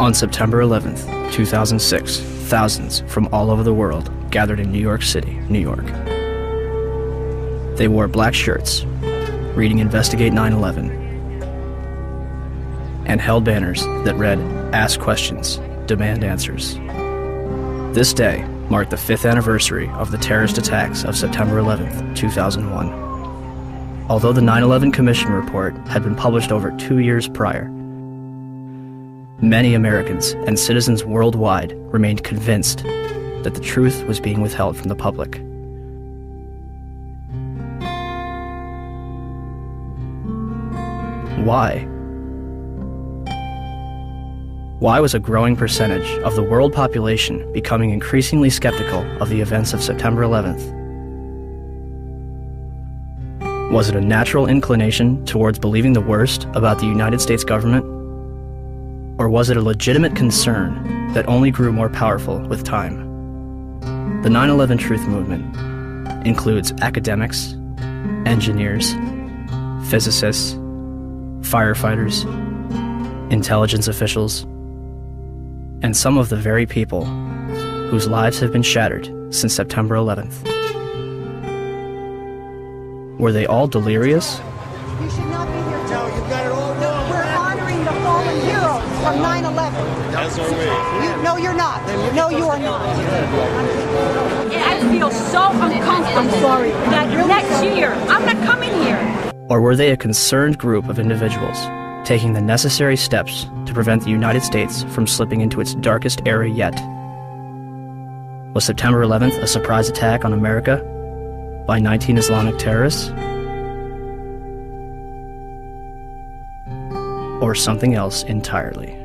On September 11th, 2006, thousands from all over the world gathered in New York City, New York. They wore black shirts, reading Investigate 9/11, and held banners that read, "Ask questions, demand answers." This day marked the 5th anniversary of the terrorist attacks of September 11th, 2001. Although the 9/11 Commission report had been published over 2 years prior, many Americans and citizens worldwide remained convinced that the truth was being withheld from the public. Why? Why was a growing percentage of the world population becoming increasingly skeptical of the events of September 11th? Was it a natural inclination towards believing the worst about the United States government? Or was it a legitimate concern that only grew more powerful with time? The 9/11 Truth Movement includes academics, engineers, physicists, firefighters, intelligence officials, and some of the very people whose lives have been shattered since September 11th. Were they all delirious? You should not be here. No, you've got it all wrong. We're honoring the fallen heroes from 9/11. As are we. No, you're not. No, you are not. I feel so uncomfortable. I'm sorry. That next year, I'm not coming here. Or were they a concerned group of individuals taking the necessary steps to prevent the United States from slipping into its darkest era yet? Was September 11th a surprise attack on America by 19 Islamic terrorists? Or something else entirely?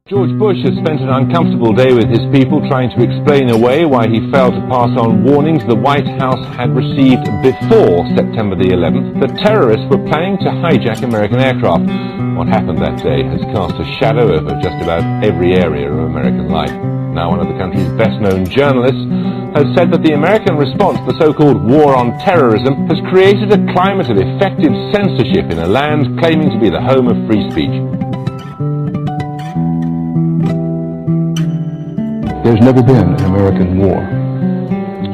George Bush has spent an uncomfortable day with his people trying to explain away why he failed to pass on warnings the White House had received before September the 11th that terrorists were planning to hijack American aircraft. What happened that day has cast a shadow over just about every area of American life. Now one of the country's best-known journalists has said that the American response to the so-called war on terrorism has created a climate of effective censorship in a land claiming to be the home of free speech. There's never been an American war,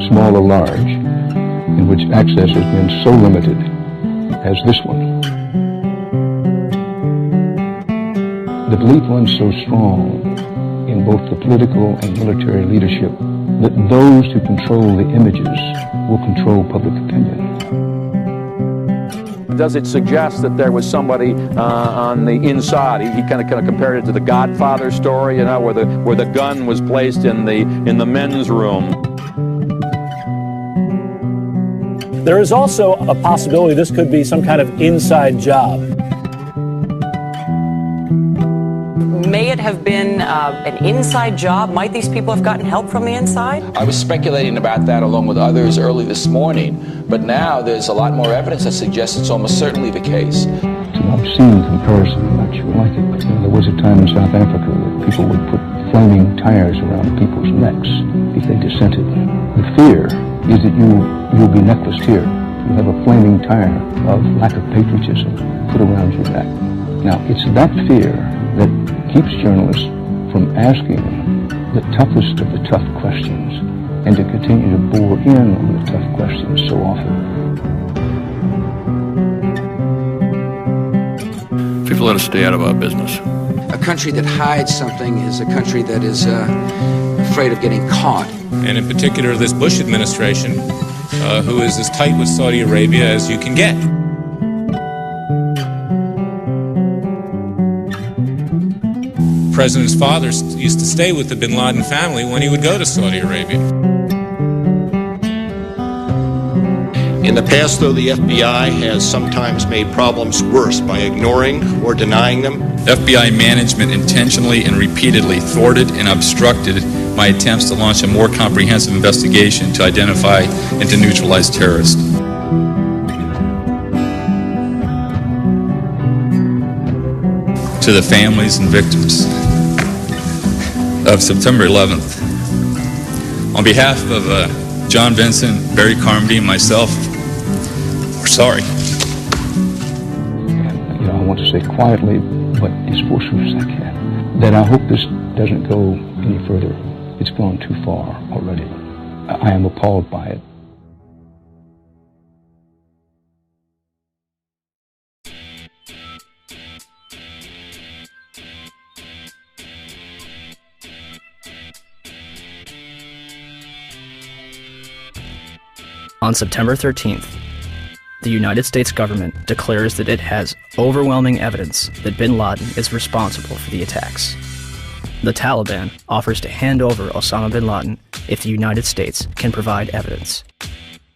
small or large, in which access has been so limited as this one. The belief runs so strong in both the political and military leadership that those who control the images will control public opinion. Does it suggest that there was somebody on the inside? He kind of compared it to the Godfather story, you know, where the gun was placed in the men's room. There is also a possibility this could be some kind of inside job. May it have been an inside job? Might these people have gotten help from the inside? I was speculating about that along with others early this morning, but now there's a lot more evidence that suggests it's almost certainly the case. It's an obscene comparison. I'm not sure like it, but there was a time in South Africa that people would put flaming tires around people's necks if they dissented. The fear is that you'll be necklaced here. You have a flaming tire of lack of patriotism put around your neck. Now, it's that fear that keeps journalists from asking the toughest of the tough questions and to continue to bore in on the tough questions so often. People let us stay out of our business. A country that hides something is a country that is afraid of getting caught. And in particular, this Bush administration, who is as tight with Saudi Arabia as you can get. The President's father used to stay with the bin Laden family when he would go to Saudi Arabia. In the past, though, the FBI has sometimes made problems worse by ignoring or denying them. FBI management intentionally and repeatedly thwarted and obstructed my attempts to launch a more comprehensive investigation to identify and to neutralize terrorists. To the families and victims, of September 11th. On behalf of John Vincent, Barry Carmody, and myself, we're sorry. I want to say quietly, but as forcefully as I can, that I hope this doesn't go any further. It's gone too far already. I am appalled by it. On September 13th, the United States government declares that it has overwhelming evidence that bin Laden is responsible for the attacks. The Taliban offers to hand over Osama bin Laden if the United States can provide evidence.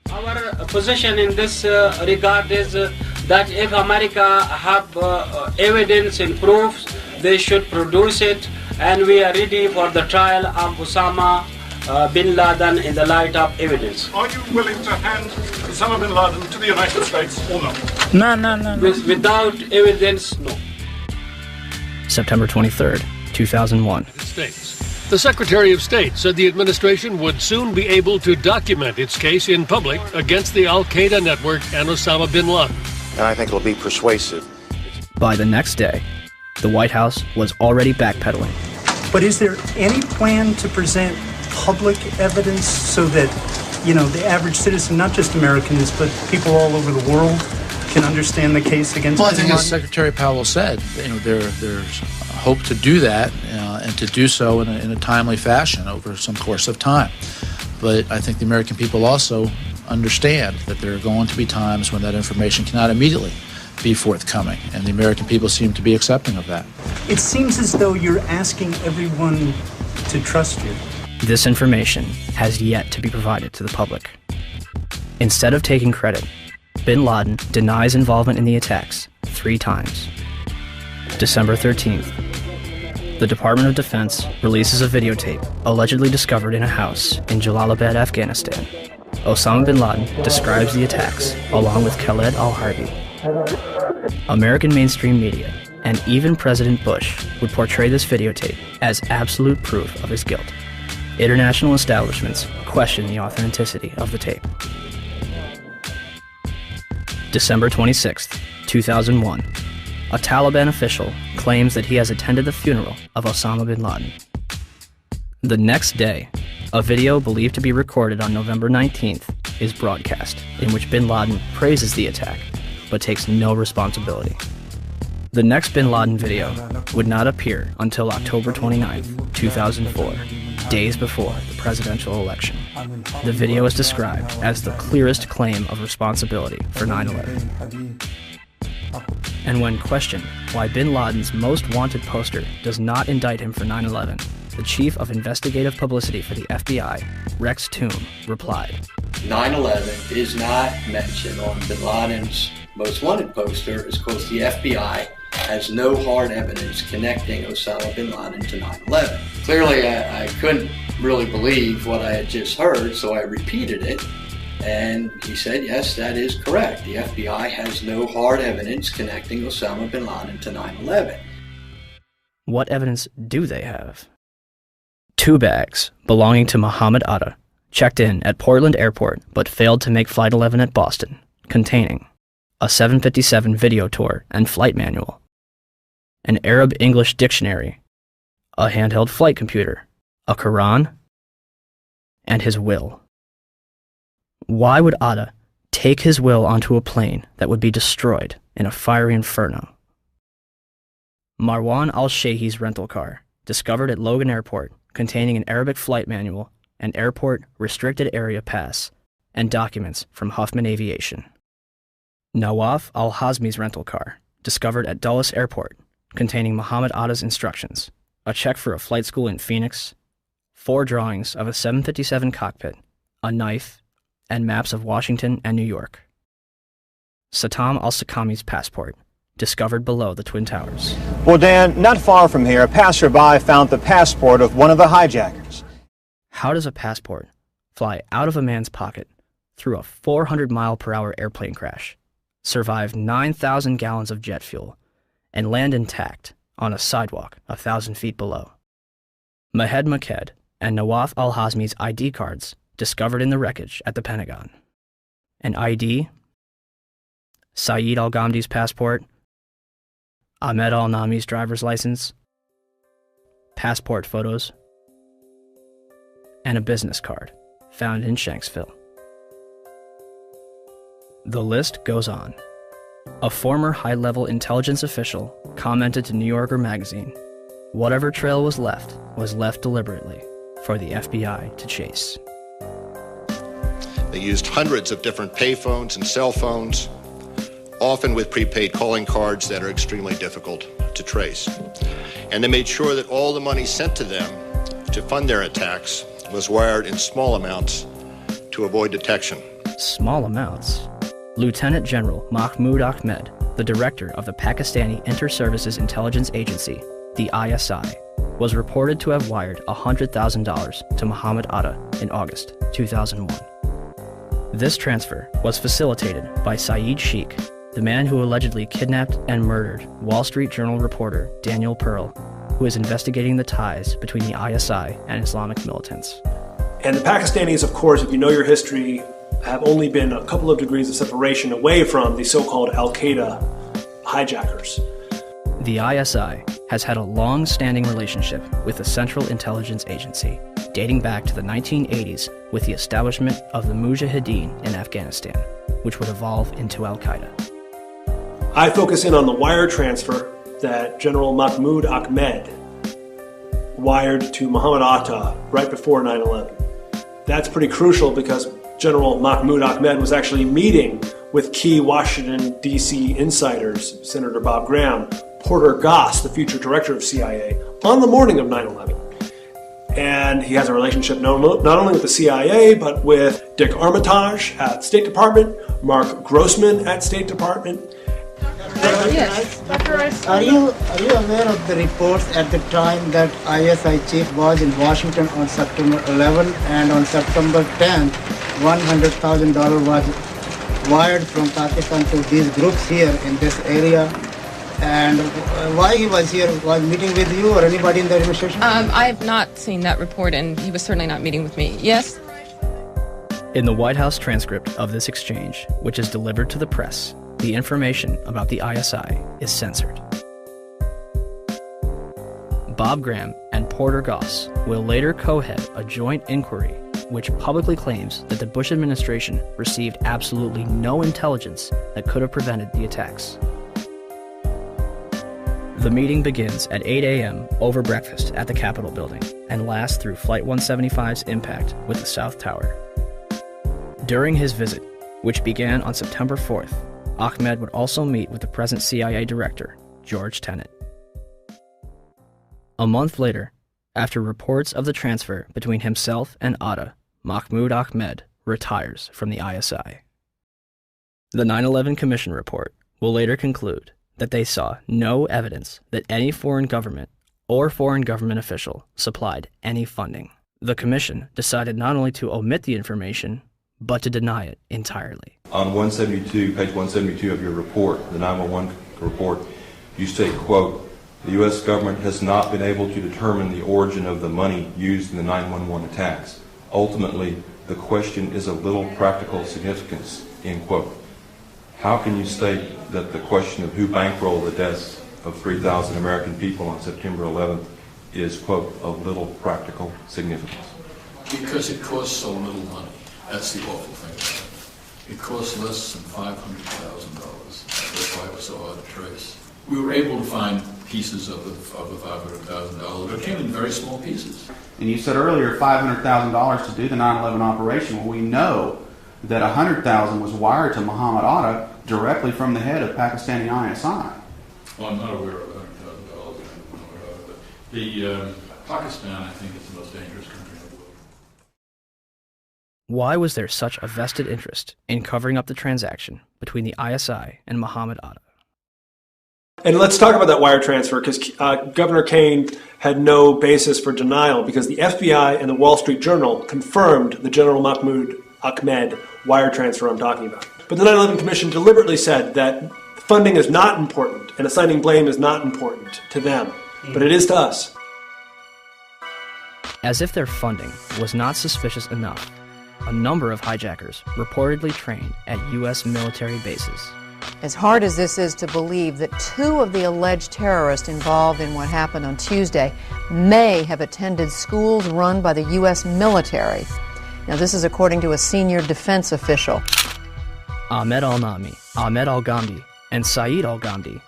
Our position in this regard is that if America have evidence and proofs, they should produce it, and we are ready for the trial of Osama bin Laden in the light of evidence. Are you willing to hand Osama bin Laden to the United States or not? No. Without evidence, no. September 23rd, 2001. The Secretary of State said the administration would soon be able to document its case in public against the Al-Qaeda network and Osama bin Laden. And I think it'll be persuasive. By the next day, the White House was already backpedaling. But is there any plan to present public evidence so that, the average citizen, not just Americans, but people all over the world, can understand the case against bin Laden? Well, I think as Secretary Powell said, there's hope to do that and to do so in a timely fashion over some course of time. But I think the American people also understand that there are going to be times when that information cannot immediately be forthcoming, and the American people seem to be accepting of that. It seems as though you're asking everyone to trust you. This information has yet to be provided to the public. Instead of taking credit, bin Laden denies involvement in the attacks 3 times. December 13th, the Department of Defense releases a videotape allegedly discovered in a house in Jalalabad, Afghanistan. Osama bin Laden describes the attacks along with Khaled al-Harbi. American mainstream media and even President Bush would portray this videotape as absolute proof of his guilt. International establishments question the authenticity of the tape. December 26th, 2001. A Taliban official claims that he has attended the funeral of Osama bin Laden. The next day, a video believed to be recorded on November 19th is broadcast, in which bin Laden praises the attack, but takes no responsibility. The next bin Laden video would not appear until October 29th, 2004, days before the presidential election. The video is described as the clearest claim of responsibility for 9/11. And when questioned why bin Laden's most wanted poster does not indict him for 9/11, the chief of investigative publicity for the FBI, Rex Toome, replied, 9/11 is not mentioned on bin Laden's most wanted poster because the FBI has no hard evidence connecting Osama bin Laden to 9/11. Clearly, I couldn't really believe what I had just heard, so I repeated it, and he said, yes, that is correct. The FBI has no hard evidence connecting Osama bin Laden to 9/11. What evidence do they have? 2 bags belonging to Muhammad Atta checked in at Portland Airport but failed to make Flight 11 at Boston, containing a 757 video tour and flight manual, an Arab-English dictionary, a handheld flight computer, a Quran, and his will. Why would Atta take his will onto a plane that would be destroyed in a fiery inferno? Marwan al-Sheikh's rental car, discovered at Logan Airport, containing an Arabic flight manual, an airport restricted area pass, and documents from Huffman Aviation. Nawaf al-Hazmi's rental car, discovered at Dulles Airport, containing Muhammad Atta's instructions, a check for a flight school in Phoenix, 4 drawings of a 757 cockpit, a knife, and maps of Washington and New York. Satam al-Sakami's passport, discovered below the Twin Towers. Well, Dan, not far from here, a passerby found the passport of one of the hijackers. How does a passport fly out of a man's pocket through a 400-mile-per-hour airplane crash, survive 9,000 gallons of jet fuel, and land intact on a sidewalk 1,000 feet below? Mahed Maked and Nawaf al-Hazmi's ID cards discovered in the wreckage at the Pentagon. An ID, Saeed al-Ghamdi's passport, Ahmed al-Nami's driver's license, passport photos, and a business card found in Shanksville. The list goes on. A former high-level intelligence official commented to New Yorker magazine, "Whatever trail was left deliberately for the FBI to chase." They used hundreds of different payphones and cell phones, often with prepaid calling cards that are extremely difficult to trace. And they made sure that all the money sent to them to fund their attacks was wired in small amounts to avoid detection. Small amounts? Lieutenant General Mahmoud Ahmed, the director of the Pakistani Inter-Services Intelligence Agency, the ISI, was reported to have wired $100,000 to Muhammad Atta in August 2001. This transfer was facilitated by Saeed Sheikh, the man who allegedly kidnapped and murdered Wall Street Journal reporter Daniel Pearl, who is investigating the ties between the ISI and Islamic militants. And the Pakistanis, of course, if you know your history, have only been a couple of degrees of separation away from the so-called Al-Qaeda hijackers. The ISI has had a long-standing relationship with the Central Intelligence Agency, dating back to the 1980s with the establishment of the Mujahideen in Afghanistan, which would evolve into Al-Qaeda. I focus in on the wire transfer that General Mahmoud Ahmed wired to Muhammad Atta right before 9/11. That's pretty crucial because General Mahmoud Ahmed was actually meeting with key Washington, D.C. insiders, Senator Bob Graham, Porter Goss, the future director of CIA, on the morning of 9/11. And he has a relationship not only with the CIA, but with Dick Armitage at State Department, Mark Grossman at State Department. Yes. Are you aware of the reports at the time that ISI chief was in Washington on September 11 and on September 10th, $100,000 was wired from Pakistan to these groups here in this area? And why he was here, was meeting with you or anybody in the administration? I have not seen that report, and he was certainly not meeting with me. Yes? In the White House transcript of this exchange, which is delivered to the press, the information about the ISI is censored. Bob Graham and Porter Goss will later co-head a joint inquiry which publicly claims that the Bush administration received absolutely no intelligence that could have prevented the attacks. The meeting begins at 8 a.m. over breakfast at the Capitol building and lasts through Flight 175's impact with the South Tower. During his visit, which began on September 4th, Ahmed would also meet with the present CIA director, George Tenet. A month later, after reports of the transfer between himself and Atta, Mahmoud Ahmed retires from the ISI. The 9/11 Commission report will later conclude that they saw no evidence that any foreign government or foreign government official supplied any funding. The Commission decided not only to omit the information, but to deny it entirely. On page 172 of your report, the 911 report, you state, quote, "The U.S. government has not been able to determine the origin of the money used in the 911 attacks. Ultimately, the question is of little practical significance," end quote. How can you state that the question of who bankrolled the deaths of 3,000 American people on September 11th is, quote, of little practical significance? Because it costs so little money. That's the awful thing about it. It costs less than $500,000. That's why it was so hard to trace. We were able to find pieces of the $500,000, but it came in very small pieces. And you said earlier $500,000 to do the 9/11 operation. Well, we know that $100,000 was wired to Muhammad Atta directly from the head of Pakistani ISI. Well, I'm not aware of $100,000. The Pakistan, I think, is the most dangerous country in the world. Why was there such a vested interest in covering up the transaction between the ISI and Muhammad Atta? And let's talk about that wire transfer, because Governor Kaine had no basis for denial, because the FBI and the Wall Street Journal confirmed the General Mahmoud Ahmed wire transfer I'm talking about. But the 9/11 Commission deliberately said that funding is not important and assigning blame is not important to them, but it is to us. As if their funding was not suspicious enough, a number of hijackers reportedly trained at U.S. military bases. As hard as this is to believe that 2 of the alleged terrorists involved in what happened on Tuesday may have attended schools run by the U.S. military. Now, this is according to a senior defense official. Ahmed al-Nami, Ahmed al-Ghamdi, and Saeed al-Ghamdi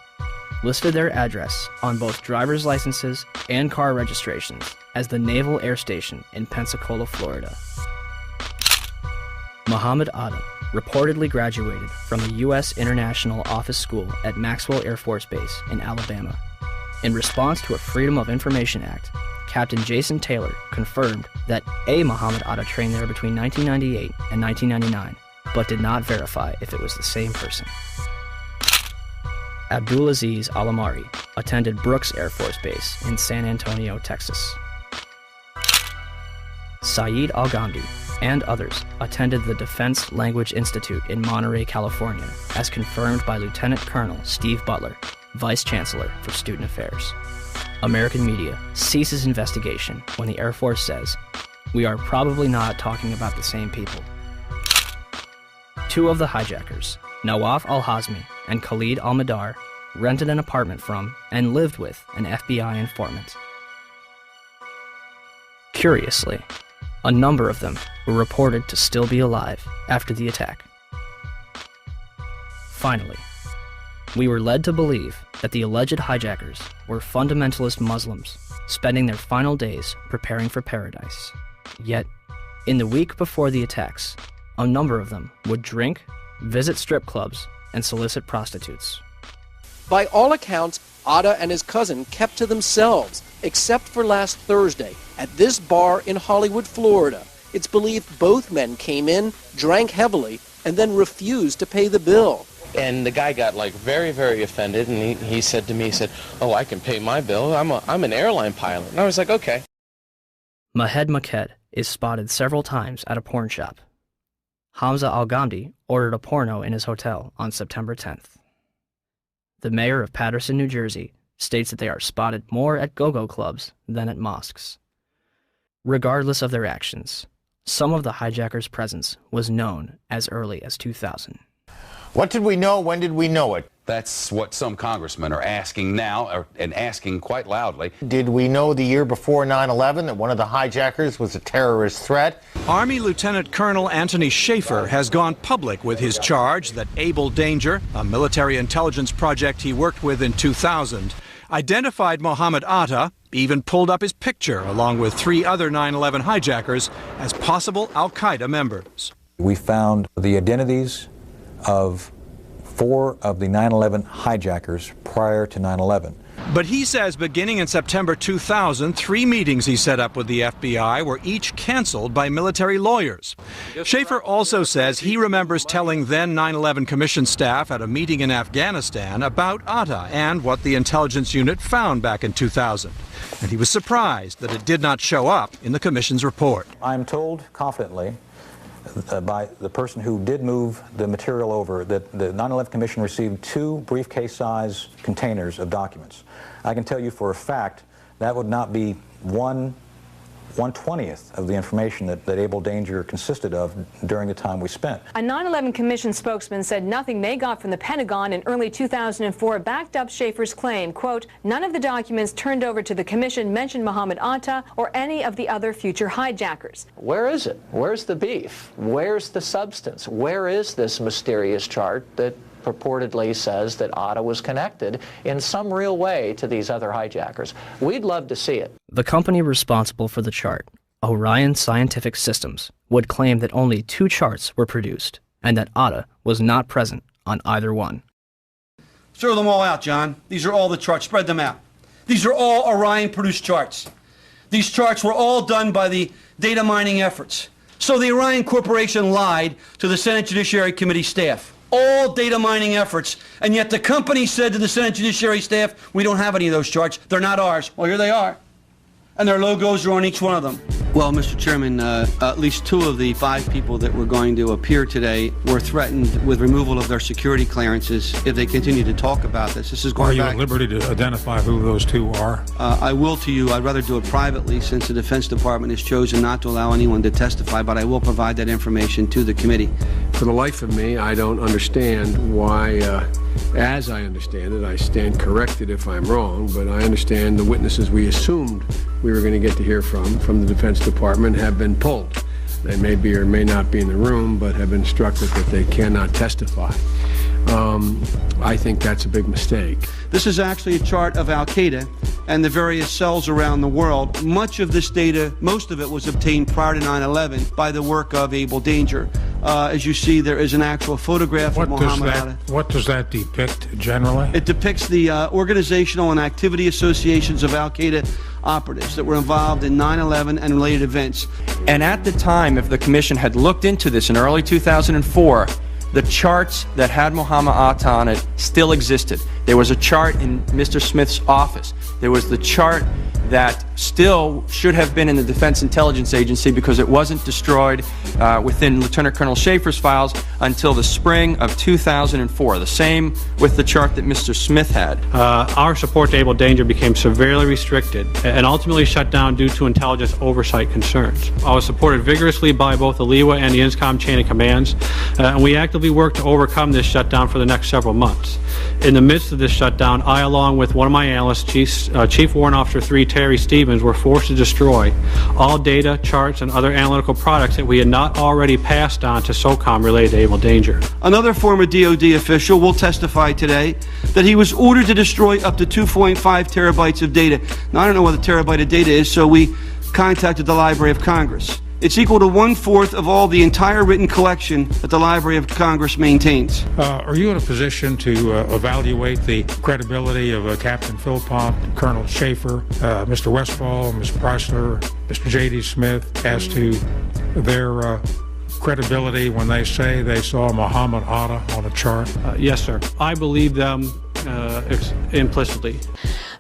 listed their address on both driver's licenses and car registrations as the Naval Air Station in Pensacola, Florida. Muhammad Atta reportedly graduated from the U.S. International Office School at Maxwell Air Force Base in Alabama. In response to a Freedom of Information Act, Captain Jason Taylor confirmed that a Muhammad Atta trained there between 1998 and 1999, but did not verify if it was the same person. Abdulaziz Al-Amari attended Brooks Air Force Base in San Antonio, Texas. Saeed al-Ghamdi and others attended the Defense Language Institute in Monterey, California, as confirmed by Lieutenant Colonel Steve Butler, Vice Chancellor for Student Affairs. American media ceases investigation when the Air Force says, "We are probably not talking about the same people." 2 of the hijackers, Nawaf al-Hazmi and Khalid al-Madar, rented an apartment from and lived with an FBI informant. Curiously, a number of them were reported to still be alive after the attack. Finally, we were led to believe that the alleged hijackers were fundamentalist Muslims spending their final days preparing for paradise. Yet, in the week before the attacks, a number of them would drink, visit strip clubs, and solicit prostitutes. By all accounts, Atta and his cousin kept to themselves, except for last Thursday at this bar in Hollywood, Florida. It's believed both men came in, drank heavily, and then refused to pay the bill. And the guy got very, very offended, and he said to me, "Oh, I can pay my bill. I'm an airline pilot." And I was like, okay. Mahed Maked is spotted several times at a porn shop. Hamza al-Ghamdi ordered a porno in his hotel on September 10th. The mayor of Paterson, New Jersey, states that they are spotted more at go-go clubs than at mosques. Regardless of their actions, some of the hijackers' presence was known as early as 2000. What did we know? When did we know it? That's what some congressmen are asking now, and asking quite loudly. Did we know the year before 9/11 that one of the hijackers was a terrorist threat? Army Lieutenant Colonel Anthony Schaefer has gone public with his charge that Able Danger, a military intelligence project he worked with in 2000, identified Muhammad Atta, even pulled up his picture along with 3 other 9/11 hijackers as possible al-Qaeda members. We found the identities of 4 of the 9/11 hijackers prior to 9/11. But he says beginning in September 2000, 3 meetings he set up with the FBI were each canceled by military lawyers. Schaefer also says he remembers telling then 9/11 Commission staff at a meeting in Afghanistan about Atta and what the intelligence unit found back in 2000. And he was surprised that it did not show up in the Commission's report. I'm told confidently by the person who did move the material over that the 9/11 Commission received 2 briefcase-size containers of documents. I can tell you for a fact that would not be 1/20th of the information that Able Danger consisted of during the time we spent. A 9/11 Commission spokesman said nothing they got from the Pentagon in early 2004 backed up Schaefer's claim, quote, "None of the documents turned over to the Commission mentioned Muhammad Atta or any of the other future hijackers." Where is it? Where's the beef? Where's the substance? Where is this mysterious chart that purportedly says that Atta was connected in some real way to these other hijackers? We'd love to see it. The company responsible for the chart, Orion Scientific Systems, would claim that only 2 charts were produced and that Atta was not present on either one. Throw them all out, John. These are all the charts. Spread them out. These are all Orion-produced charts. These charts were all done by the data mining efforts. So the Orion Corporation lied to the Senate Judiciary Committee staff. All data mining efforts, and yet the company said to the Senate Judiciary staff, "We don't have any of those charts. They're not ours." Well, here they are, and their logos are on each one of them. Well, Mr. Chairman, at least 2 of the 5 people that were going to appear today were threatened with removal of their security clearances if they continue to talk about this. This is going Are you back. at liberty to identify who those 2 are? I will to you. I'd rather do it privately since the Defense Department has chosen not to allow anyone to testify, but I will provide that information to the committee. For the life of me, I don't understand why, as I understand it, I stand corrected if I'm wrong, but I understand the witnesses we assumed we were going to get to hear from the Defense Department have been pulled. They may be or may not be in the room, but have been instructed that they cannot testify. I think that's a big mistake. This is actually a chart of Al-Qaeda and the various cells around the world. Much of this data, most of it was obtained prior to 9/11 by the work of Able Danger. As you see, there is an actual photograph of Mohammed Atta. What does that depict generally? It depicts the organizational and activity associations of Al-Qaeda operatives that were involved in 9/11 and related events. And at the time, if the Commission had looked into this in early 2004, the charts that had Mohammed Atta on it still existed. There was a chart in Mr. Smith's office. There was the chart that still should have been in the Defense Intelligence Agency because it wasn't destroyed within Lieutenant Colonel Schaefer's files until the spring of 2004. The same with the chart that Mr. Smith had. Our support to Able Danger became severely restricted and ultimately shut down due to intelligence oversight concerns. I was supported vigorously by both the LEWA and the INSCOM chain of commands, and we actively worked to overcome this shutdown for the next several months. In the midst of this shutdown, I, along with one of my analysts, Chief Warrant Officer 3 Terry Stevens, were forced to destroy all data, charts, and other analytical products that we had not already passed on to SOCOM related to Able Danger. Another former DoD official will testify today that he was ordered to destroy up to 2.5 terabytes of data. Now, I don't know what a terabyte of data is, so we contacted the Library of Congress. It's equal to 1/4 of all the entire written collection that the Library of Congress maintains. Are you in a position to evaluate the credibility of Captain Philpott, Colonel Schaefer, Mr. Westfall, Ms. Preissler, Mr. J.D. Smith as to their credibility when they say they saw Mohammed Atta on a chart? Yes, sir. I believe them implicitly.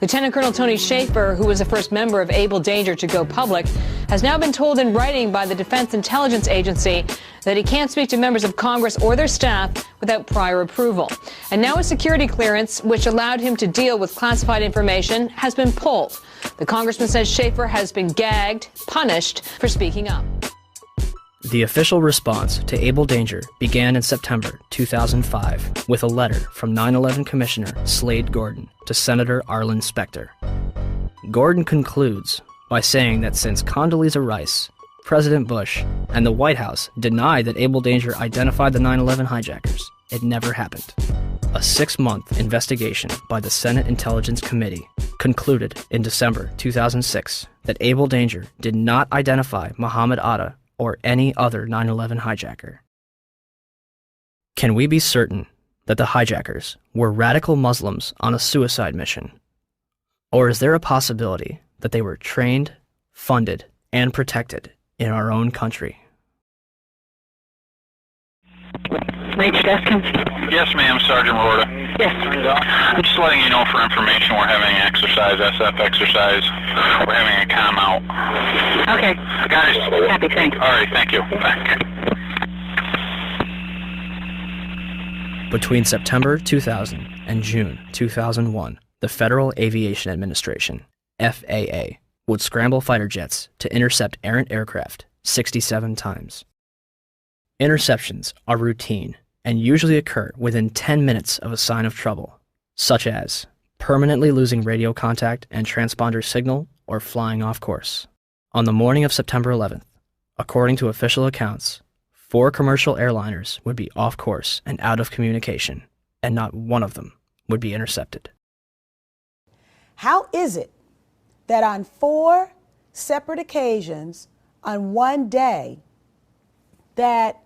Lieutenant Colonel Tony Schaefer, who was the first member of Able Danger to go public, has now been told in writing by the Defense Intelligence Agency that he can't speak to members of Congress or their staff without prior approval. And now a security clearance, which allowed him to deal with classified information, has been pulled. The congressman says Schaefer has been gagged, punished for speaking up. The official response to Able Danger began in September 2005 with a letter from 9/11 Commissioner Slade Gordon to Senator Arlen Specter. Gordon concludes by saying that since Condoleezza Rice, President Bush, and the White House denied that Able Danger identified the 9/11 hijackers, it never happened. A 6-month investigation by the Senate Intelligence Committee concluded in December 2006 that Able Danger did not identify Mohammed Atta or any other 9/11 hijacker. Can we be certain that the hijackers were radical Muslims on a suicide mission? Or is there a possibility that they were trained, funded, and protected in our own country? Major Deskin? Yes, ma'am, Sergeant Rorta. Yes. I'm just letting you know for information we're having an exercise, SF exercise. We're having a comm out. Okay. Guys. Happy, thanks. All right, thank you. Back. Between September 2000 and June 2001, the Federal Aviation Administration, FAA, would scramble fighter jets to intercept errant aircraft 67 times. Interceptions are routine and usually occur within 10 minutes of a sign of trouble, such as permanently losing radio contact and transponder signal or flying off course. On the morning of September 11th, according to official accounts, 4 commercial airliners would be off course and out of communication, and not one of them would be intercepted. How is it that on 4 separate occasions on one day that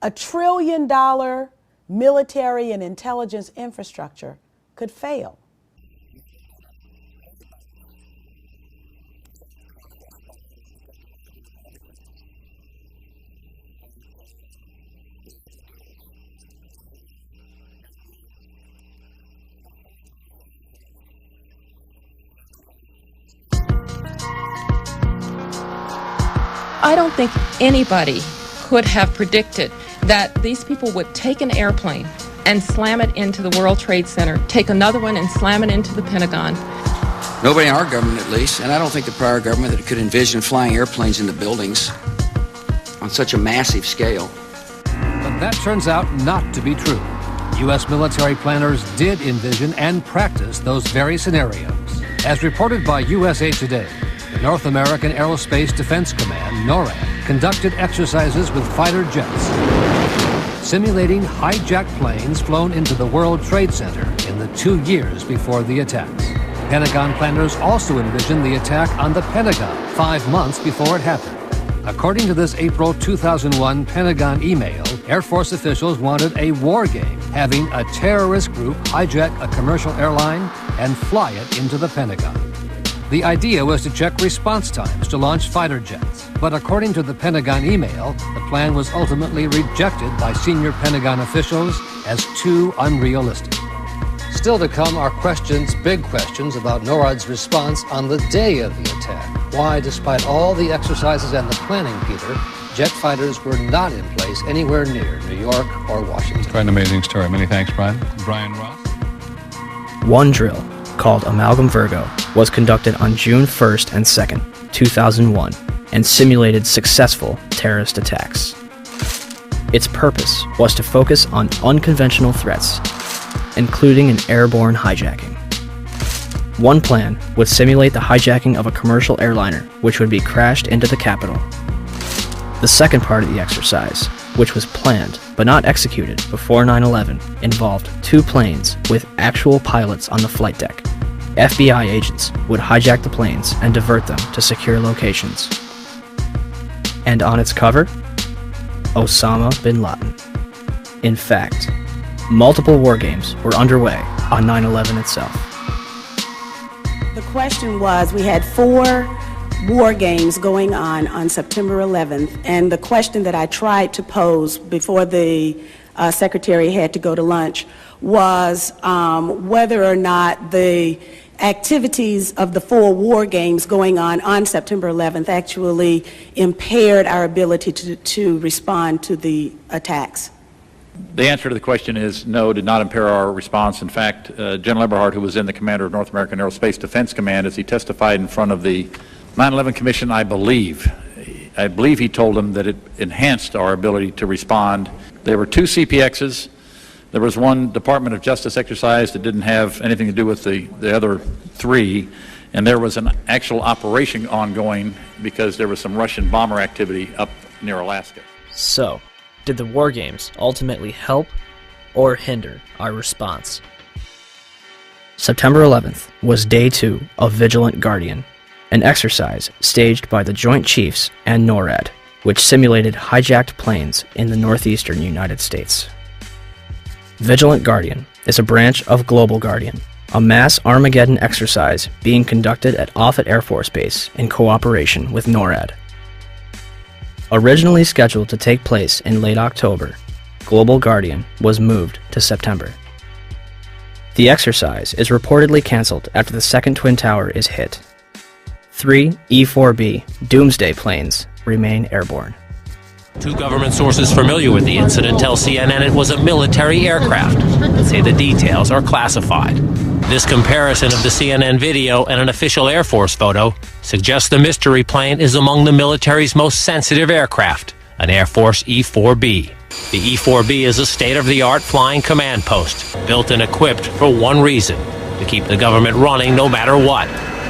$1 trillion military and intelligence infrastructure could fail? I don't think anybody could have predicted that these people would take an airplane and slam it into the World Trade Center, take another one and slam it into the Pentagon. Nobody in our government, at least, and I don't think the prior government that could envision flying airplanes into buildings on such a massive scale. But that turns out not to be true. U.S. military planners did envision and practice those very scenarios. As reported by USA Today, the North American Aerospace Defense Command, NORAD, conducted exercises with fighter jets, simulating hijacked planes flown into the World Trade Center in the 2 years before the attacks. Pentagon planners also envisioned the attack on the Pentagon 5 months before it happened. According to this April 2001 Pentagon email, Air Force officials wanted a war game, having a terrorist group hijack a commercial airline and fly it into the Pentagon. The idea was to check response times to launch fighter jets, but according to the Pentagon email, the plan was ultimately rejected by senior Pentagon officials as too unrealistic. Still to come are big questions about NORAD's response on the day of the attack. Why, despite all the exercises and the planning, Peter, jet fighters were not in place anywhere near New York or Washington. Quite an amazing story. Many thanks, Brian. Brian Ross. One drill, called Amalgam Virgo, was conducted on June 1st and 2nd, 2001, and simulated successful terrorist attacks. Its purpose was to focus on unconventional threats, including an airborne hijacking. One plan would simulate the hijacking of a commercial airliner, which would be crashed into the Capitol. The second part of the exercise, which was planned but not executed before 9/11, involved 2 planes with actual pilots on the flight deck. FBI agents would hijack the planes and divert them to secure locations. And on its cover, Osama bin Laden. In fact, multiple war games were underway on 9/11 itself. The question was, we had 4 war games going on September 11th, and the question that I tried to pose before the secretary had to go to lunch was whether or not the activities of the 4 war games going on September 11th actually impaired our ability to respond to the attacks. The answer to the question is no, did not impair our response. In fact, General Eberhart, who was then the commander of North American Aerospace Defense Command, as he testified in front of the 9/11 Commission, I believe he told them that it enhanced our ability to respond. There were 2 CPXs. There was one Department of Justice exercise that didn't have anything to do with the other 3, and there was an actual operation ongoing because there was some Russian bomber activity up near Alaska. So, did the war games ultimately help or hinder our response? September 11th was day 2 of Vigilant Guardian, an exercise staged by the Joint Chiefs and NORAD, which simulated hijacked planes in the northeastern United States. Vigilant Guardian is a branch of Global Guardian, a mass Armageddon exercise being conducted at Offutt Air Force Base in cooperation with NORAD. Originally scheduled to take place in late October, Global Guardian was moved to September. The exercise is reportedly canceled after the second Twin Tower is hit. 3 E-4B Doomsday planes remain airborne. 2 government sources familiar with the incident tell CNN it was a military aircraft, but say the details are classified. This comparison of the CNN video and an official Air Force photo suggests the mystery plane is among the military's most sensitive aircraft, an Air Force E-4B. The E-4B is a state-of-the-art flying command post, built and equipped for one reason: to keep the government running no matter what,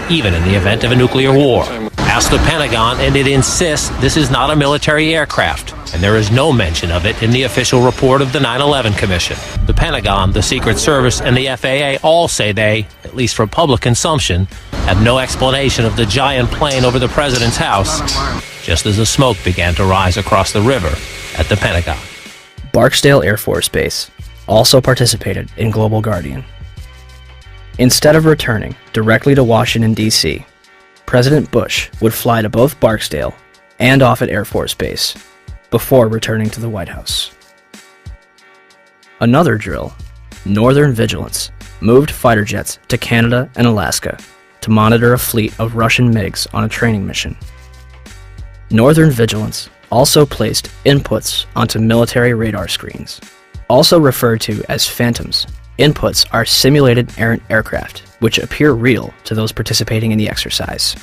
even in the event of a nuclear war. Ask the Pentagon, and it insists this is not a military aircraft, and there is no mention of it in the official report of the 9/11 Commission. The Pentagon, the Secret Service, and the FAA all say they, at least for public consumption, have no explanation of the giant plane over the president's house, just as the smoke began to rise across the river at the Pentagon. Barksdale Air Force Base also participated in Global Guardian. Instead of returning directly to Washington, D.C., President Bush would fly to both Barksdale and Offutt Air Force Base before returning to the White House. Another drill, Northern Vigilance, moved fighter jets to Canada and Alaska to monitor a fleet of Russian MiGs on a training mission. Northern Vigilance also placed inputs onto military radar screens. Also referred to as phantoms, inputs are simulated errant aircraft, which appear real to those participating in the exercise.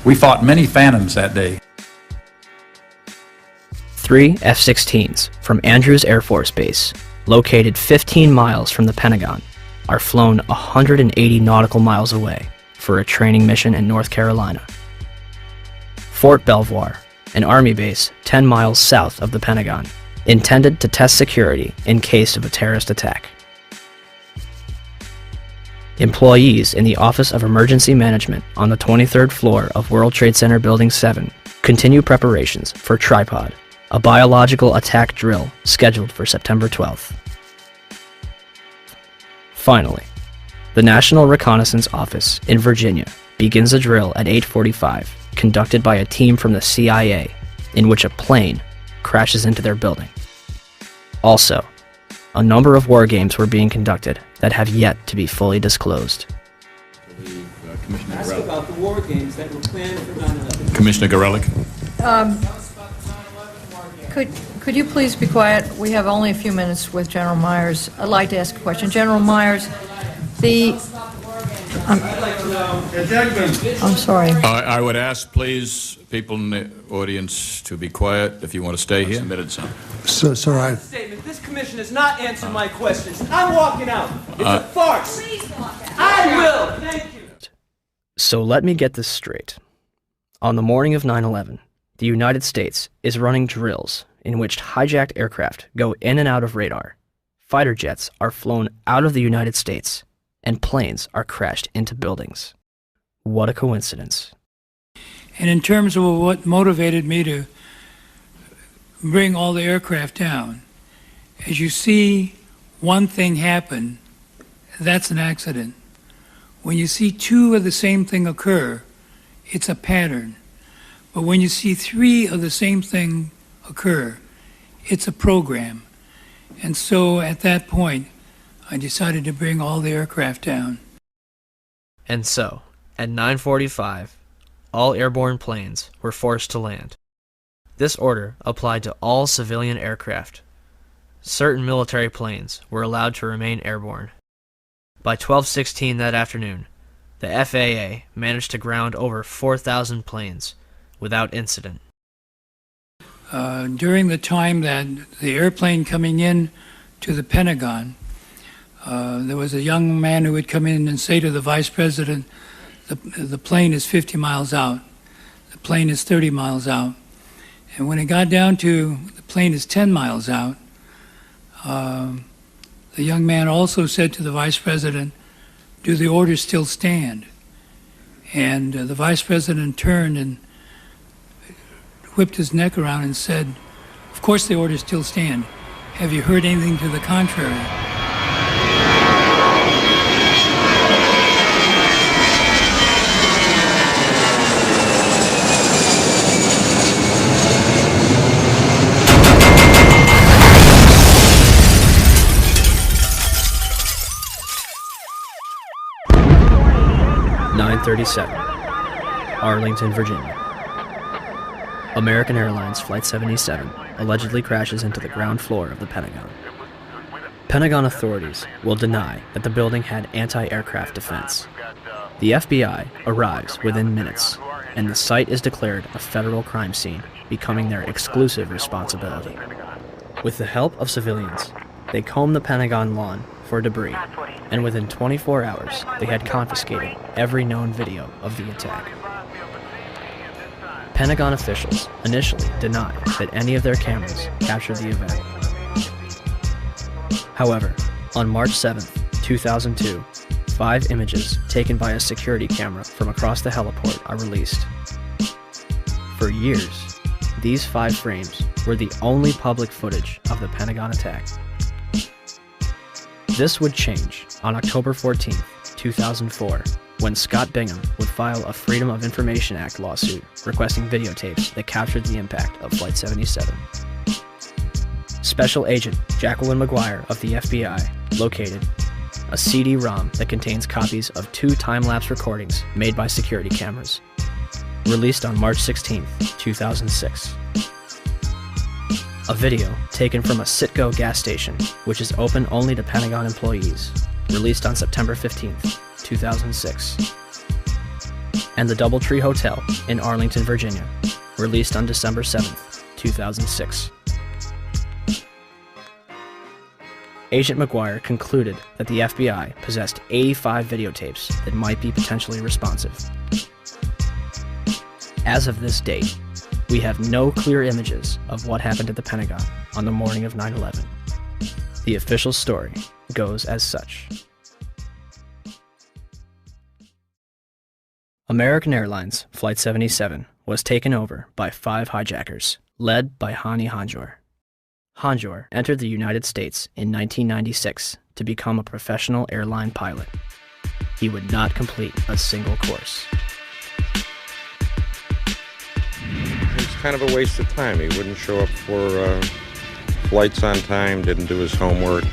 We fought many phantoms that day. 3 F-16s from Andrews Air Force Base, located 15 miles from the Pentagon, are flown 180 nautical miles away for a training mission in North Carolina. Fort Belvoir, an Army base 10 miles south of the Pentagon, intended to test security in case of a terrorist attack. Employees in the Office of Emergency Management on the 23rd floor of World Trade Center Building 7 continue preparations for Tripod, a biological attack drill scheduled for September 12th. Finally, the National Reconnaissance Office in Virginia begins a drill at 8:45, conducted by a team from the CIA, in which a plane crashes into their building. Also, a number of war games were being conducted that have yet to be fully disclosed. Ask about the war games that were planned for 9/11. Commissioner Gorelick. Could you please be quiet? We have only a few minutes with General Myers. I'd like to ask a question. General Myers, I'm sorry. I would ask, please, people in the audience to be quiet if you want to stay here. Sir, statement. This commission has not answered my questions. I'm walking out. It's a farce. I will. Thank you. So let me get this straight. On the morning of 9/11, the United States is running drills in which hijacked aircraft go in and out of radar. Fighter jets are flown out of the United States, and planes are crashed into buildings. What a coincidence. And in terms of what motivated me to bring all the aircraft down, as you see one thing happen, that's an accident. When you see two of the same thing occur, it's a pattern. But when you see three of the same thing occur, it's a program. And so at that point, I decided to bring all the aircraft down. And so, at 9:45, all airborne planes were forced to land. This order applied to all civilian aircraft. Certain military planes were allowed to remain airborne. By 12:16 that afternoon, the FAA managed to ground over 4,000 planes without incident. During the time that the airplane coming in to the Pentagon, there was a young man who would come in and say to the vice president, the plane is 50 miles out, the plane is 30 miles out. And when it got down to the plane is 10 miles out, the young man also said to the vice president, do the orders still stand? And the vice president turned and whipped his neck around and said, of course the orders still stand. Have you heard anything to the contrary? .37, Arlington, Virginia. American Airlines Flight 77 allegedly crashes into the ground floor of the Pentagon. Pentagon authorities will deny that the building had anti-aircraft defense. The FBI arrives within minutes, and the site is declared a federal crime scene, becoming their exclusive responsibility. With the help of civilians, they comb the Pentagon lawn for debris, and within 24 hours, they had confiscated every known video of the attack. Pentagon officials initially denied that any of their cameras captured the event. However, on March 7, 2002, 5 images taken by a security camera from across the heliport are released. For years, these 5 frames were the only public footage of the Pentagon attack. This would change on October 14, 2004, when Scott Bingham would file a Freedom of Information Act lawsuit requesting videotapes that captured the impact of Flight 77. Special Agent Jacqueline McGuire of the FBI located a CD-ROM that contains copies of 2 time-lapse recordings made by security cameras. released on March 16, 2006. A video taken from a Citgo gas station, which is open only to Pentagon employees, released on September 15, 2006. And the Doubletree Hotel in Arlington, Virginia, released on December 7, 2006. Agent McGuire concluded that the FBI possessed 85 videotapes that might be potentially responsive. As of this date, we have no clear images of what happened at the Pentagon on the morning of 9/11. The official story goes as such. American Airlines Flight 77 was taken over by 5 hijackers, led by Hani Hanjour. Hanjour entered the United States in 1996 to become a professional airline pilot. He would not complete a single course. It's kind of a waste of time. He wouldn't show up for flights on time, didn't do his homework.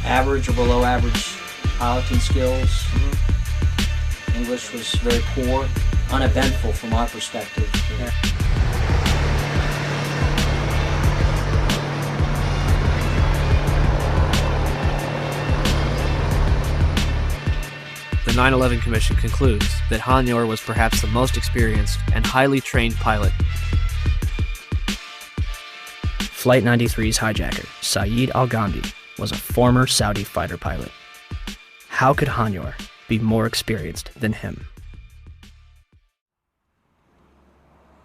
Average or below average piloting skills. English was very poor, uneventful from our perspective. The 9/11 Commission concludes that Hanjour was perhaps the most experienced and highly trained pilot. Flight 93's hijacker, Saeed Al-Ghamdi, was a former Saudi fighter pilot. How could Hanjour be more experienced than him?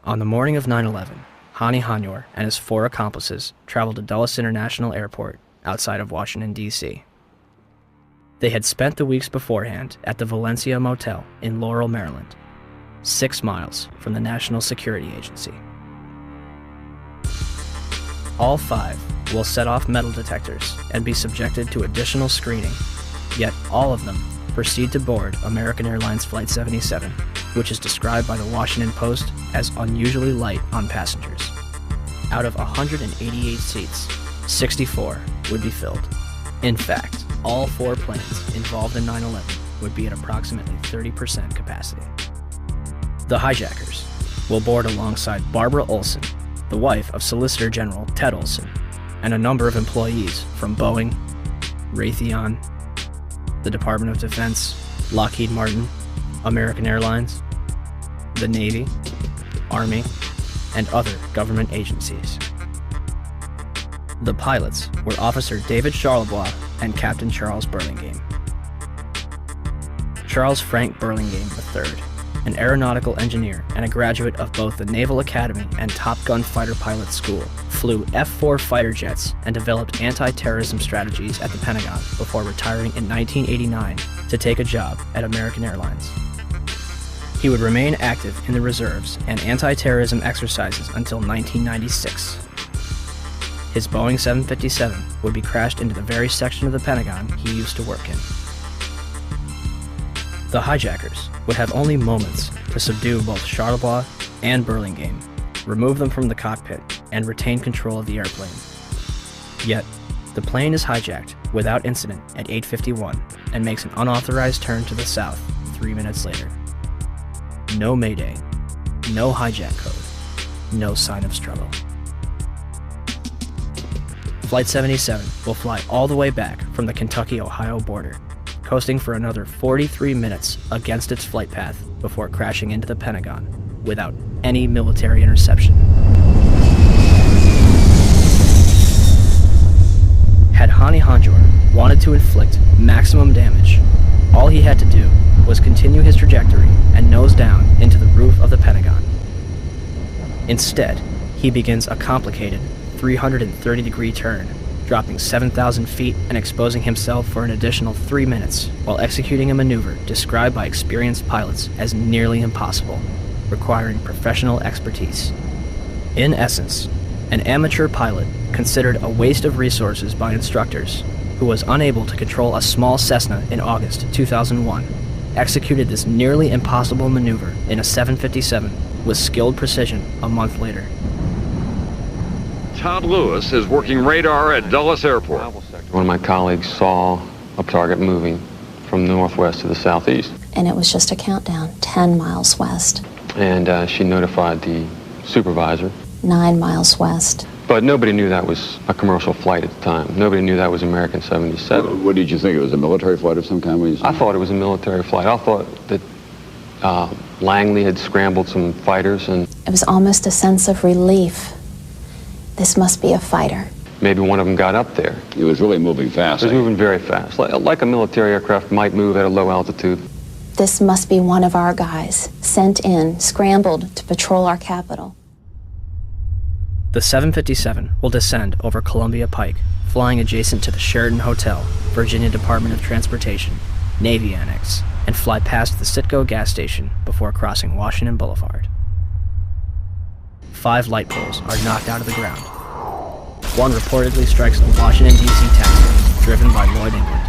On the morning of 9/11, Hani Hanjour and his 4 accomplices traveled to Dulles International Airport outside of Washington, D.C. They had spent the weeks beforehand at the Valencia Motel in Laurel, Maryland, 6 miles from the National Security Agency. All 5 will set off metal detectors and be subjected to additional screening, yet all of them proceed to board American Airlines Flight 77, which is described by the Washington Post as unusually light on passengers. Out of 188 seats, 64 would be filled. In fact, all 4 planes involved in 9/11 would be at approximately 30% capacity. The hijackers will board alongside Barbara Olson, the wife of Solicitor General Ted Olson, and a number of employees from Boeing, Raytheon, the Department of Defense, Lockheed Martin, American Airlines, the Navy, Army, and other government agencies. The pilots were Officer David Charlebois and Captain Charles Burlingame. Charles Frank Burlingame III, an aeronautical engineer and a graduate of both the Naval Academy and Top Gun Fighter Pilot School, flew F-4 fighter jets and developed anti-terrorism strategies at the Pentagon before retiring in 1989 to take a job at American Airlines. He would remain active in the reserves and anti-terrorism exercises until 1996. His Boeing 757 would be crashed into the very section of the Pentagon he used to work in. The hijackers would have only moments to subdue both Charlebois and Burlingame, remove them from the cockpit, and retain control of the airplane. Yet, the plane is hijacked without incident at 8:51 and makes an unauthorized turn to the south 3 minutes later. No mayday, no hijack code, no sign of struggle. Flight 77 will fly all the way back from the Kentucky-Ohio border, coasting for another 43 minutes against its flight path before crashing into the Pentagon without any military interception. Had Hani Hanjour wanted to inflict maximum damage, all he had to do was continue his trajectory and nose down into the roof of the Pentagon. Instead, he begins a complicated 330-degree turn, dropping 7,000 feet and exposing himself for an additional 3 minutes while executing a maneuver described by experienced pilots as nearly impossible, requiring professional expertise. In essence, an amateur pilot considered a waste of resources by instructors who was unable to control a small Cessna in August 2001, executed this nearly impossible maneuver in a 757 with skilled precision a month later. Todd Lewis is working radar at Dulles Airport. One of my colleagues saw a target moving from the northwest to the southeast. And it was just a countdown, 10 miles west. And she notified the supervisor. 9 miles west. But nobody knew that was a commercial flight at the time. Nobody knew that was American 77. What did you think? It was a military flight of some kind? I thought it was a military flight. I thought that Langley had scrambled some fighters and... It was almost a sense of relief. This must be a fighter. Maybe one of them got up there. It was really moving fast. It was moving very fast, like a military aircraft might move at a low altitude. This must be one of our guys, sent in, scrambled to patrol our capital. The 757 will descend over Columbia Pike, flying adjacent to the Sheraton Hotel, Virginia Department of Transportation, Navy Annex, and fly past the Citgo gas station before crossing Washington Boulevard. 5 light poles are knocked out of the ground. One reportedly strikes a Washington, D.C. taxi driven by Lloyd England.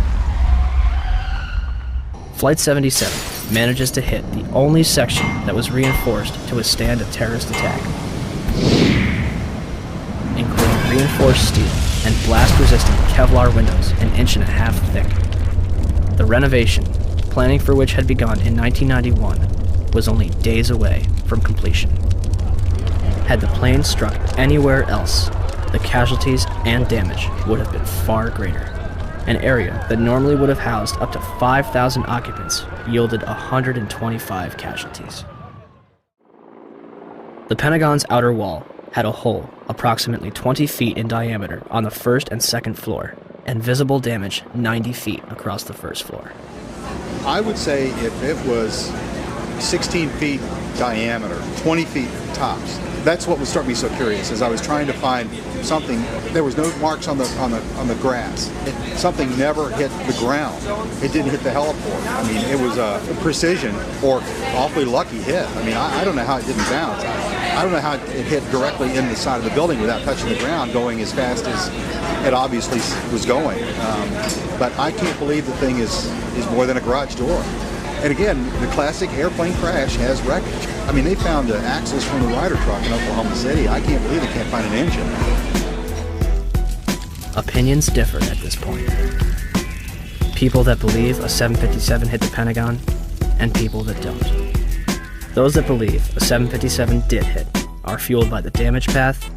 Flight 77 manages to hit the only section that was reinforced to withstand a terrorist attack, including reinforced steel and blast-resistant Kevlar windows an 1.5 inches thick. The renovation, planning for which had begun in 1991, was only days away from completion. Had the plane struck anywhere else, the casualties and damage would have been far greater. An area that normally would have housed up to 5,000 occupants yielded 125 casualties. The Pentagon's outer wall had a hole approximately 20 feet in diameter on the first and second floor, and visible damage 90 feet across the first floor. I would say if it was 16 feet diameter, 20 feet tops, that's what would start me so curious. As I was trying to find something, there was no marks on the grass. Something never hit the ground. It didn't hit the heliport. I mean, it was a precision or awfully lucky hit. I mean, I don't know how it didn't bounce. I don't know how it hit directly in the side of the building without touching the ground, going as fast as it obviously was going. But I can't believe the thing is more than a garage door. And again, the classic airplane crash has wreckage. I mean, they found the axles from the Ryder truck in Oklahoma City. I can't believe they can't find an engine. Opinions differ at this point. People that believe a 757 hit the Pentagon, and people that don't. Those that believe a 757 did hit are fueled by the damage path,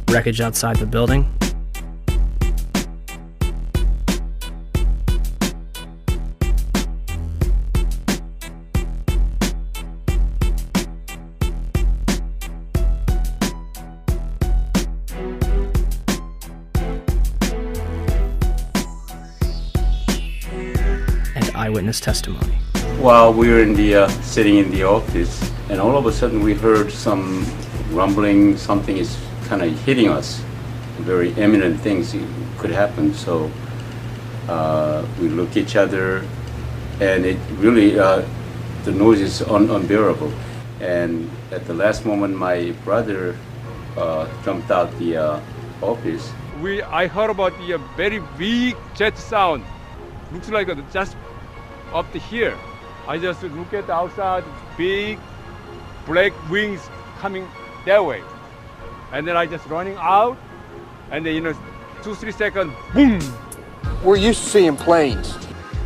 wreckage outside the building, and eyewitness testimony. While we were sitting in the office, and all of a sudden we heard some rumbling, something is kind of hitting us. Very imminent things could happen. So we look at each other, and it really, the noise is unbearable. And at the last moment, my brother jumped out the office. I heard about the very big jet sound. Looks like just up to here. I just look at the outside, big black wings coming that way. And then I just running out, and then 2-3 seconds, boom! We're used to seeing planes.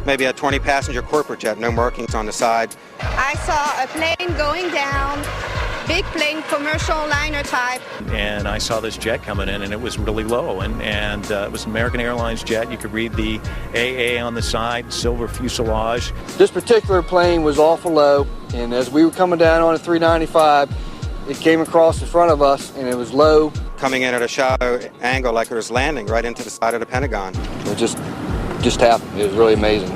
Maybe a 20-passenger corporate jet, no markings on the side. I saw a plane going down, big plane, commercial liner type. And I saw this jet coming in, and it was really low, and it was an American Airlines jet. You could read the AA on the side, silver fuselage. This particular plane was awful low, and as we were coming down on a 395, it came across in front of us, and it was low. Coming in at a shallow angle like it was landing right into the side of the Pentagon. It just happened. It was really amazing.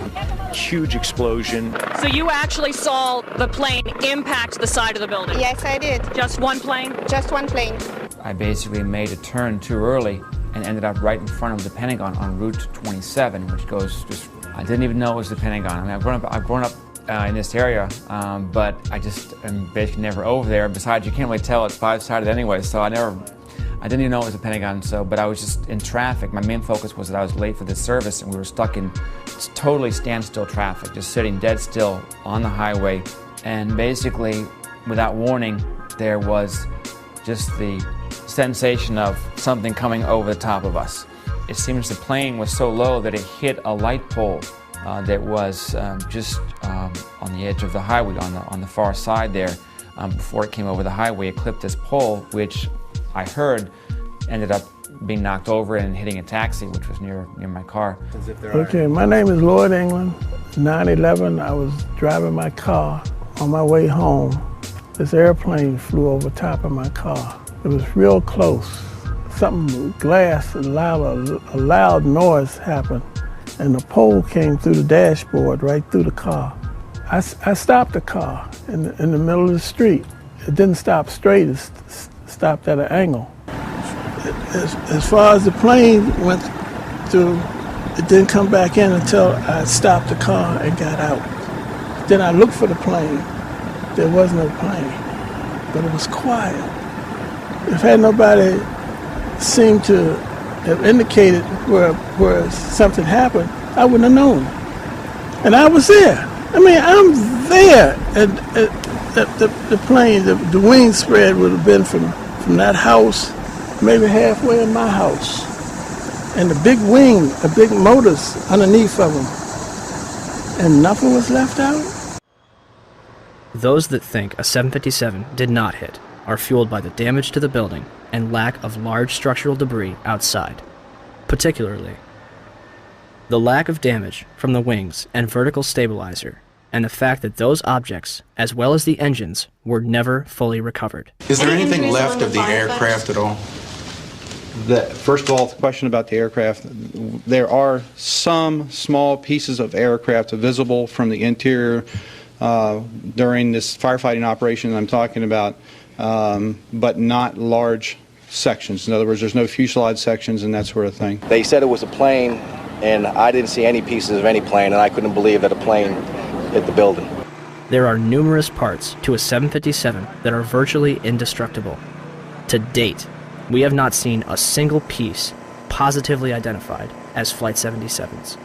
huge explosion. So you actually saw the plane impact the side of the building? Yes, I did. Just one plane? Just one plane. I basically made a turn too early and ended up right in front of the Pentagon on Route 27, which goes just, I didn't even know it was the Pentagon. I mean, I've grown up in this area, but I just am basically never over there. Besides, you can't really tell it's five-sided anyway, so I didn't even know it was a Pentagon. But I was just in traffic. My main focus was that I was late for this service, and we were stuck in totally standstill traffic, just sitting dead still on the highway. And basically, without warning, there was just the sensation of something coming over the top of us. It seems the plane was so low that it hit a light pole that was just on the edge of the highway, on the far side there. Before it came over the highway, it clipped this pole, which I heard ended up being knocked over and hitting a taxi, which was near my car. Okay, my name is Lloyd England. 9/11, I was driving my car on my way home. This airplane flew over top of my car. It was real close. Glass, a loud noise happened, and the pole came through the dashboard right through the car. I stopped the car in the middle of the street. It didn't stop straight, it stopped at an angle. As far as the plane went through, it didn't come back in until I stopped the car and got out. Then I looked for the plane. There was no plane, but it was quiet. If had nobody seemed to have indicated where something happened, I wouldn't have known. And I was there. I mean, I'm there. And the plane, the wing spread would have been from that house, maybe halfway in my house. And the big wing, the big motors underneath of them. And nothing was left out? Those that think a 757 did not hit are fueled by the damage to the building and lack of large structural debris outside, particularly the lack of damage from the wings and vertical stabilizer, and the fact that those objects, as well as the engines, were never fully recovered. Is there anything left of the aircraft at all? First of all, the question about the aircraft, there are some small pieces of aircraft visible from the interior during this firefighting operation I'm talking about, but not large sections. In other words, there's no fuselage sections and that sort of thing. They said it was a plane, and I didn't see any pieces of any plane, and I couldn't believe that a plane hit the building. There are numerous parts to a 757 that are virtually indestructible. To date, we have not seen a single piece positively identified as Flight 77's.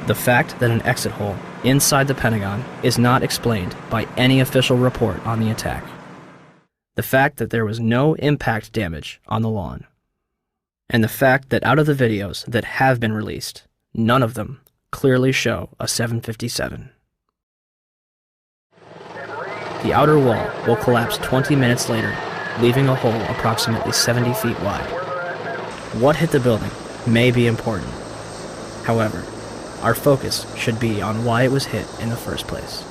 The fact that an exit hole inside the Pentagon is not explained by any official report on the attack. The fact that there was no impact damage on the lawn. And the fact that out of the videos that have been released, none of them clearly show a 757. The outer wall will collapse 20 minutes later, leaving a hole approximately 70 feet wide. What hit the building may be important. However, our focus should be on why it was hit in the first place.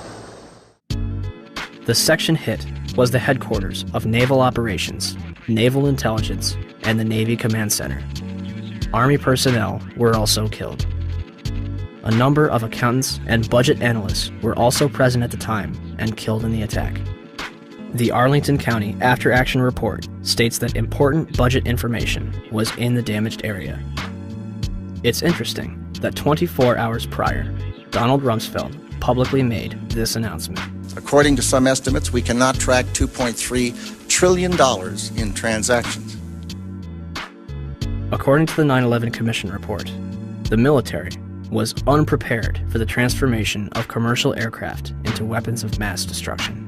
The section hit was the headquarters of Naval Operations, Naval Intelligence, and the Navy Command Center. Army personnel were also killed. A number of accountants and budget analysts were also present at the time and killed in the attack. The Arlington County After Action Report states that important budget information was in the damaged area. It's interesting that 24 hours prior, Donald Rumsfeld publicly made this announcement. According to some estimates, we cannot track $2.3 trillion in transactions. According to the 9/11 Commission report, the military was unprepared for the transformation of commercial aircraft into weapons of mass destruction.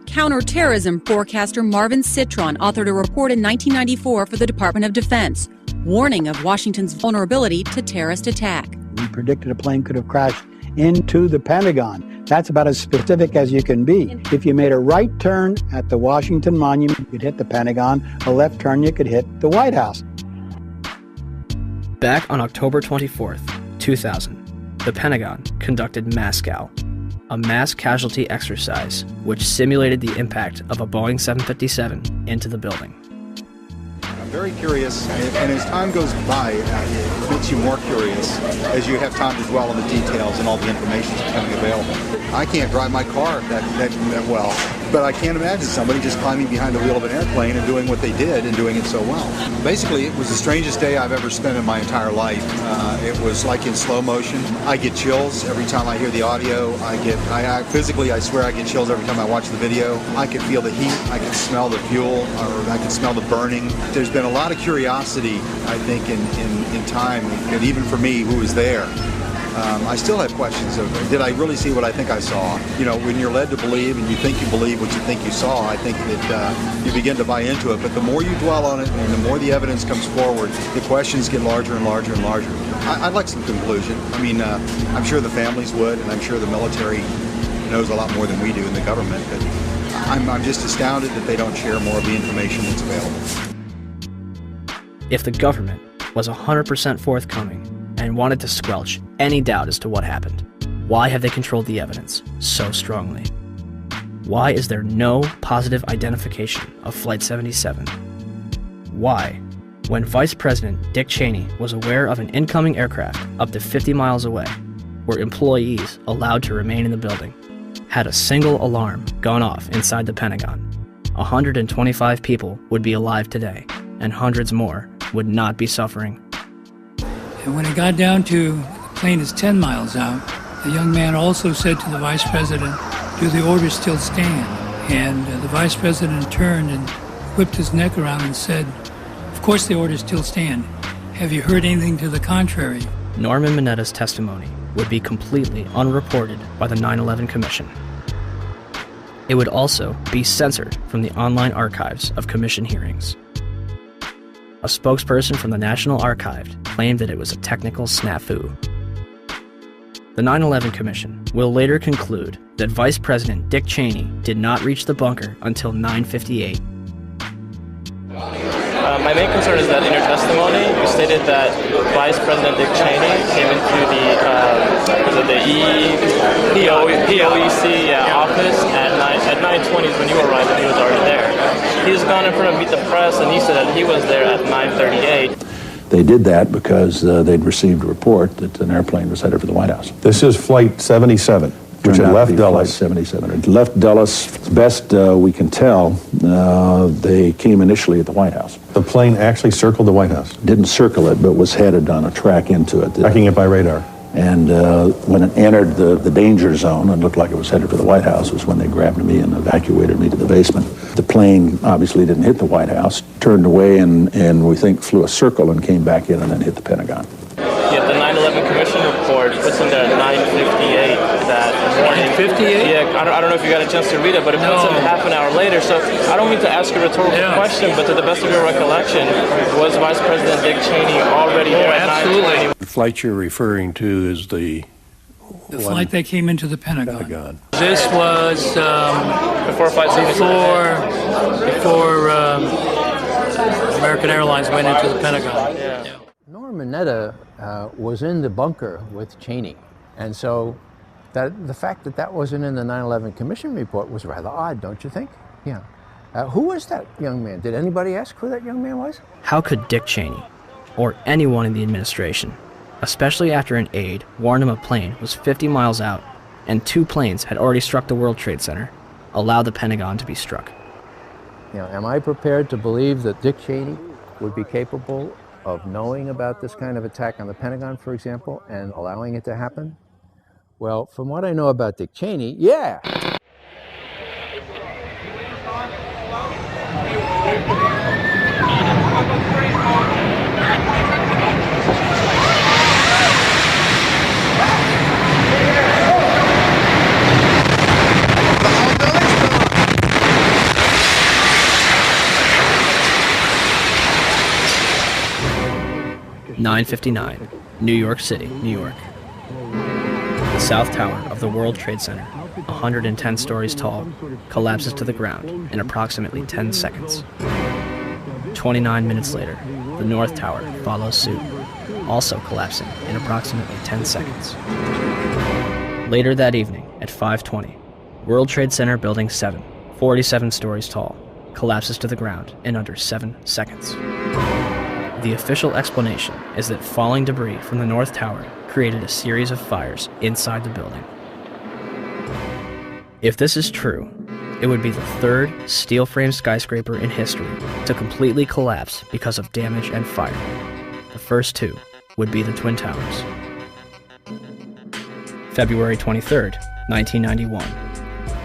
Counterterrorism forecaster Marvin Citron authored a report in 1994 for the Department of Defense, warning of Washington's vulnerability to terrorist attack. We predicted a plane could have crashed into the Pentagon. That's about as specific as you can be. If you made a right turn at the Washington Monument, you could hit the Pentagon. A left turn, you could hit the White House. Back on October 24th, 2000, the Pentagon conducted MASCOW, a mass casualty exercise which simulated the impact of a Boeing 757 into the building. I'm very curious, and as time goes by, it makes gets you more curious as you have time to dwell on the details and all the information that's becoming available, as you have time to dwell on the details and all the information that's becoming available. I can't drive my car that well, but I can't imagine somebody just climbing behind the wheel of an airplane and doing what they did and doing it so well. Basically, it was the strangest day I've ever spent in my entire life. It was like in slow motion. I get chills every time I hear the audio. Physically, I swear I get chills every time I watch the video. I can feel the heat. I can smell the fuel, or I can smell the burning. There's been a lot of curiosity, I think, in time, and even for me, who was there. I still have questions of, did I really see what I think I saw? You know, when you're led to believe and you think you believe what you think you saw, I think that you begin to buy into it. But the more you dwell on it and the more the evidence comes forward, the questions get larger and larger and larger. I'd like some conclusion. I mean, I'm sure the families would, and I'm sure the military knows a lot more than we do in the government. But I'm just astounded that they don't share more of the information that's available. If the government was 100% forthcoming and wanted to squelch any doubt as to what happened, why have they controlled the evidence so strongly? Why is there no positive identification of Flight 77? Why, when Vice President Dick Cheney was aware of an incoming aircraft up to 50 miles away, were employees allowed to remain in the building? Had a single alarm gone off inside the Pentagon, 125 people would be alive today, and hundreds more would not be suffering. And when it got down to the plane is 10 miles out, the young man also said to the vice president, "Do the orders still stand?" And the vice president turned and whipped his neck around and said, "Of course the orders still stand. Have you heard anything to the contrary?" Norman Minetta's testimony would be completely unreported by the 9/11 Commission. It would also be censored from the online archives of commission hearings. A spokesperson from the National Archive claimed that it was a technical snafu. The 9/11 Commission will later conclude that Vice President Dick Cheney did not reach the bunker until 9:58. My main concern is that in your testimony, you stated that Vice President Dick Cheney came into the POEC office at 9:20 when you arrived, and he was already there. He's gone in front of Meet the Press, and he said that he was there at 9:38. They did that because they'd received a report that an airplane was headed for the White House. This is Flight 77, which had left Dulles. Flight 77. It left Dulles. Best we can tell, they came initially at the White House. The plane actually circled the White House? Didn't circle it, but was headed on a track into it. Tracking it by radar. And when it entered the danger zone and looked like it was headed for the White House was when they grabbed me and evacuated me to the basement. The plane obviously didn't hit the White House, turned away and we think flew a circle and came back in and then hit the Pentagon. Yeah, the 9/11 Commission report puts in there at 9:58 that morning. 9:58? Yeah, I don't know if you got a chance to read it, but it puts in half an hour later. So I don't mean to ask a rhetorical question, but to the best of your recollection, was Vice President Dick Cheney already there at 9:20? The flight you're referring to is the flight that came into the Pentagon. This was before Flight 77. Before American Airlines went into the Pentagon. Yeah. Norman Mineta was in the bunker with Cheney, and so the fact that wasn't in the 9/11 Commission report was rather odd, don't you think? Yeah. Who was that young man? Did anybody ask who that young man was? How could Dick Cheney, or anyone in the administration, especially after an aide warned him a plane was 50 miles out and 2 planes had already struck the World Trade Center, allow the Pentagon to be struck? You know, am I prepared to believe that Dick Cheney would be capable of knowing about this kind of attack on the Pentagon, for example, and allowing it to happen? Well, from what I know about Dick Cheney, yeah. (9:59), New York City, New York. The South Tower of the World Trade Center, 110 stories tall, collapses to the ground in approximately 10 seconds. 29 minutes later, the North Tower follows suit, also collapsing in approximately 10 seconds. Later that evening, at 5:20, World Trade Center Building 7, 47 stories tall, collapses to the ground in under 7 seconds. The official explanation is that falling debris from the North Tower created a series of fires inside the building. If this is true, it would be the third steel-frame skyscraper in history to completely collapse because of damage and fire. The first two would be the Twin Towers. February 23rd, 1991.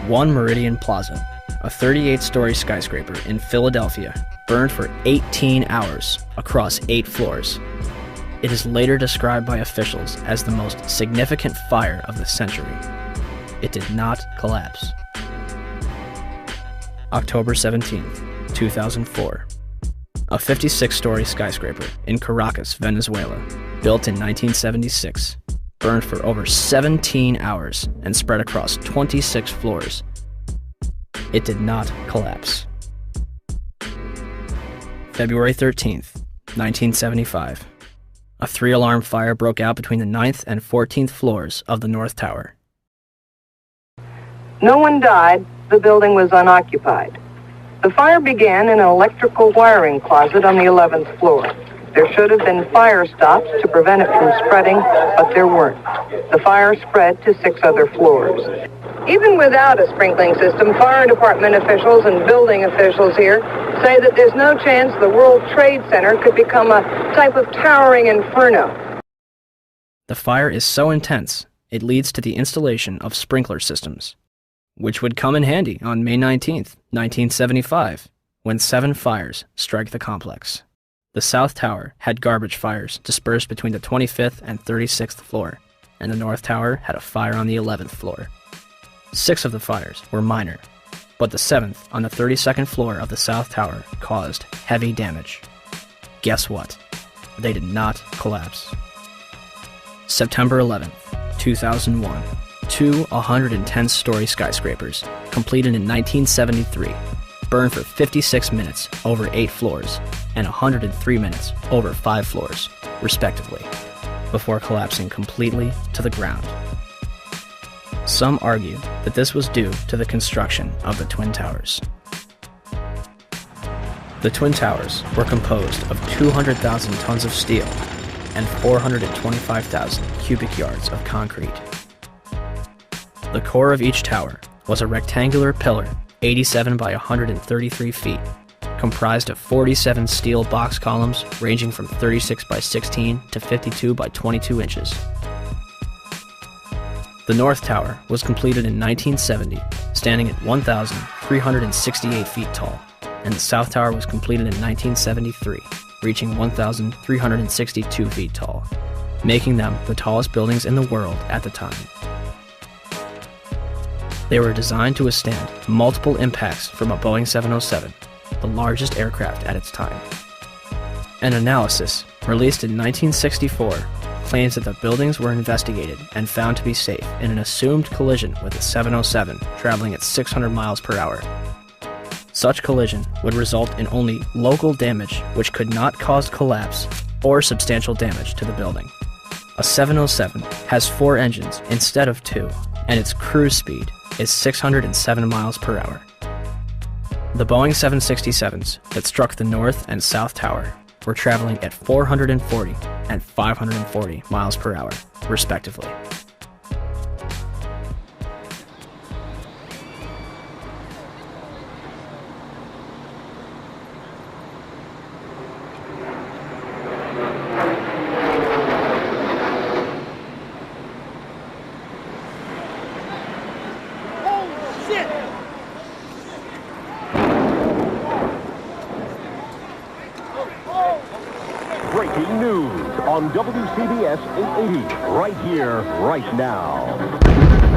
One Meridian Plaza, a 38-story skyscraper in Philadelphia, burned for 18 hours across 8 floors. It is later described by officials as the most significant fire of the century. It did not collapse. October 17th, 2004. A 56-story skyscraper in Caracas, Venezuela, built in 1976, burned for over 17 hours and spread across 26 floors. It did not collapse. February 13th, 1975. A 3-alarm fire broke out between the 9th and 14th floors of the North Tower. No one died. The building was unoccupied. The fire began in an electrical wiring closet on the 11th floor. There should have been fire stops to prevent it from spreading, but there weren't. The fire spread to 6 other floors. Even without a sprinkling system, fire department officials and building officials here say that there's no chance the World Trade Center could become a type of towering inferno. The fire is so intense, it leads to the installation of sprinkler systems, which would come in handy on May 19th, 1975, when 7 fires strike the complex. The South Tower had garbage fires dispersed between the 25th and 36th floor, and the North Tower had a fire on the 11th floor. 6 of the fires were minor, but the 7th on the 32nd floor of the South Tower caused heavy damage. Guess what? They did not collapse. September 11th, 2001. 2 110-story skyscrapers, completed in 1973, burned for 56 minutes over 8 floors and 103 minutes over 5 floors, respectively, before collapsing completely to the ground. Some argue that this was due to the construction of the Twin Towers. The Twin Towers were composed of 200,000 tons of steel and 425,000 cubic yards of concrete. The core of each tower was a rectangular pillar 87 by 133 feet, comprised of 47 steel box columns ranging from 36 by 16 to 52 by 22 inches. The North Tower was completed in 1970, standing at 1,368 feet tall, and the South Tower was completed in 1973, reaching 1,362 feet tall, making them the tallest buildings in the world at the time. They were designed to withstand multiple impacts from a Boeing 707, the largest aircraft at its time. An analysis released in 1964 claims that the buildings were investigated and found to be safe in an assumed collision with a 707 traveling at 600 miles per hour. Such collision would result in only local damage which could not cause collapse or substantial damage to the building. A 707 has 4 engines instead of 2, and its cruise speed is 607 miles per hour. The Boeing 767s that struck the North and South Tower were traveling at 440 and 540 miles per hour, respectively. Breaking news on WCBS 880, right here, right now.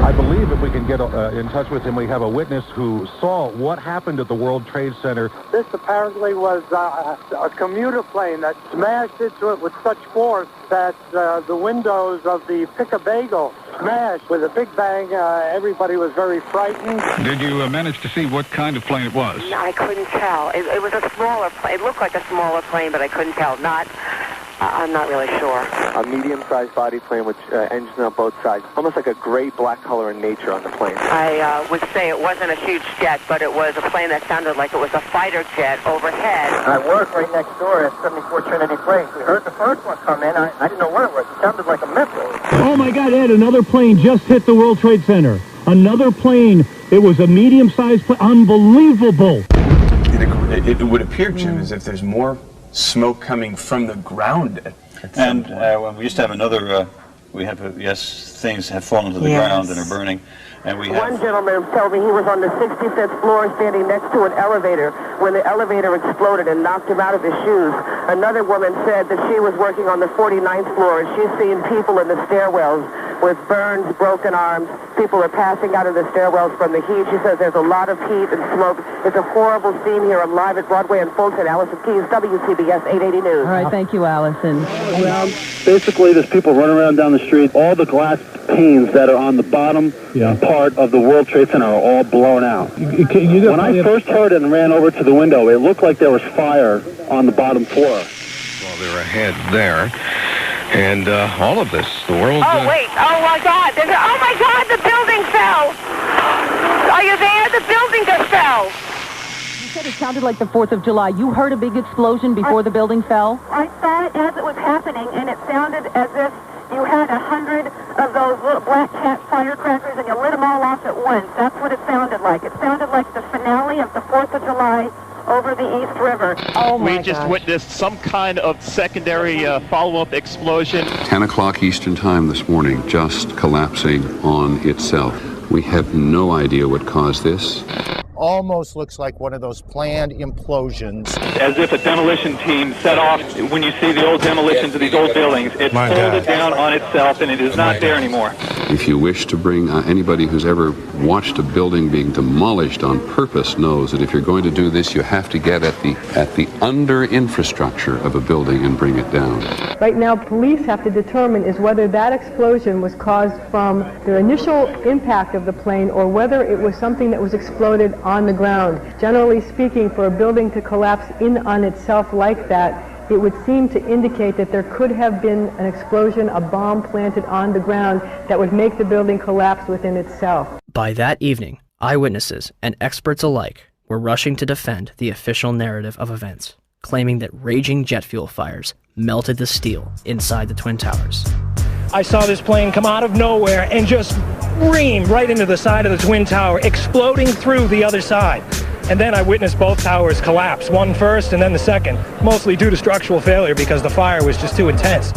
I believe if we can get in touch with him, we have a witness who saw what happened at the World Trade Center. This apparently was a commuter plane that smashed into it with such force that the windows of the Pick-a-Bagel smashed with a big bang. Everybody was very frightened. Did you manage to see what kind of plane it was? No, I couldn't tell. It was a smaller plane. It looked like a smaller plane, but I couldn't tell. Not I'm not really sure. A medium-sized body plane with engines on both sides, almost like a gray-black color in nature on the plane. I would say it wasn't a huge jet, but it was a plane that sounded like it was a fighter jet overhead. I work right next door at 74 Trinity Place. We heard the first one come in. I didn't know what it was. It sounded like a missile. Oh my God, Ed, another plane just hit the World Trade Center. Another plane. It was a medium-sized plane. Unbelievable. It would appear, Jim, as if there's more smoke coming from the ground at some point. Well, we used to have another, things have fallen to the ground and are burning. And we have... One gentleman told me he was on the 65th floor standing next to an elevator when the elevator exploded and knocked him out of his shoes. Another woman said that she was working on the 49th floor and she's seen people in the stairwells with burns, broken arms. People are passing out of the stairwells from the heat. She says there's a lot of heat and smoke. It's a horrible scene here. I'm live at Broadway and Fulton. Allison Keyes, WCBS 880 News. All right, thank you, Allison. Basically, there's people running around down the street. All the glass panes that are on the bottom part of the World Trade Center are all blown out. When I first heard it and ran over to the window, it looked like there was fire on the bottom floor. Well, they're ahead there. And all of this, the world... Oh, wait. Oh, my God. Oh, my God, the building fell. Are you there? The building just fell. You said it sounded like the 4th of July. You heard a big explosion before the building fell? I saw it as it was happening, and it sounded as if you had 100 of those little black cat firecrackers and you lit them all off at once. That's what it sounded like. It sounded like the finale of the 4th of July over the East River. Oh my We just witnessed some kind of secondary follow-up explosion. 10 o'clock Eastern Time this morning, just collapsing on itself. We have no idea what caused this. Almost looks like one of those planned implosions. As if a demolition team set off. When you see the old demolitions of these old buildings, it folded down on itself and it is not there anymore. If you wish to bring anybody who's ever watched a building being demolished on purpose knows that if you're going to do this, you have to get at the under infrastructure of a building and bring it down. Right now, police have to determine is whether that explosion was caused from the initial impact of the plane or whether it was something that was exploded on the ground. Generally speaking, for a building to collapse in on itself like that, it would seem to indicate that there could have been an explosion, a bomb planted on the ground that would make the building collapse within itself. By that evening, eyewitnesses and experts alike were rushing to defend the official narrative of events, claiming that raging jet fuel fires melted the steel inside the Twin Towers. I saw this plane come out of nowhere and just ream right into the side of the Twin Tower, exploding through the other side. And then I witnessed both towers collapse, one first and then the second, mostly due to structural failure because the fire was just too intense.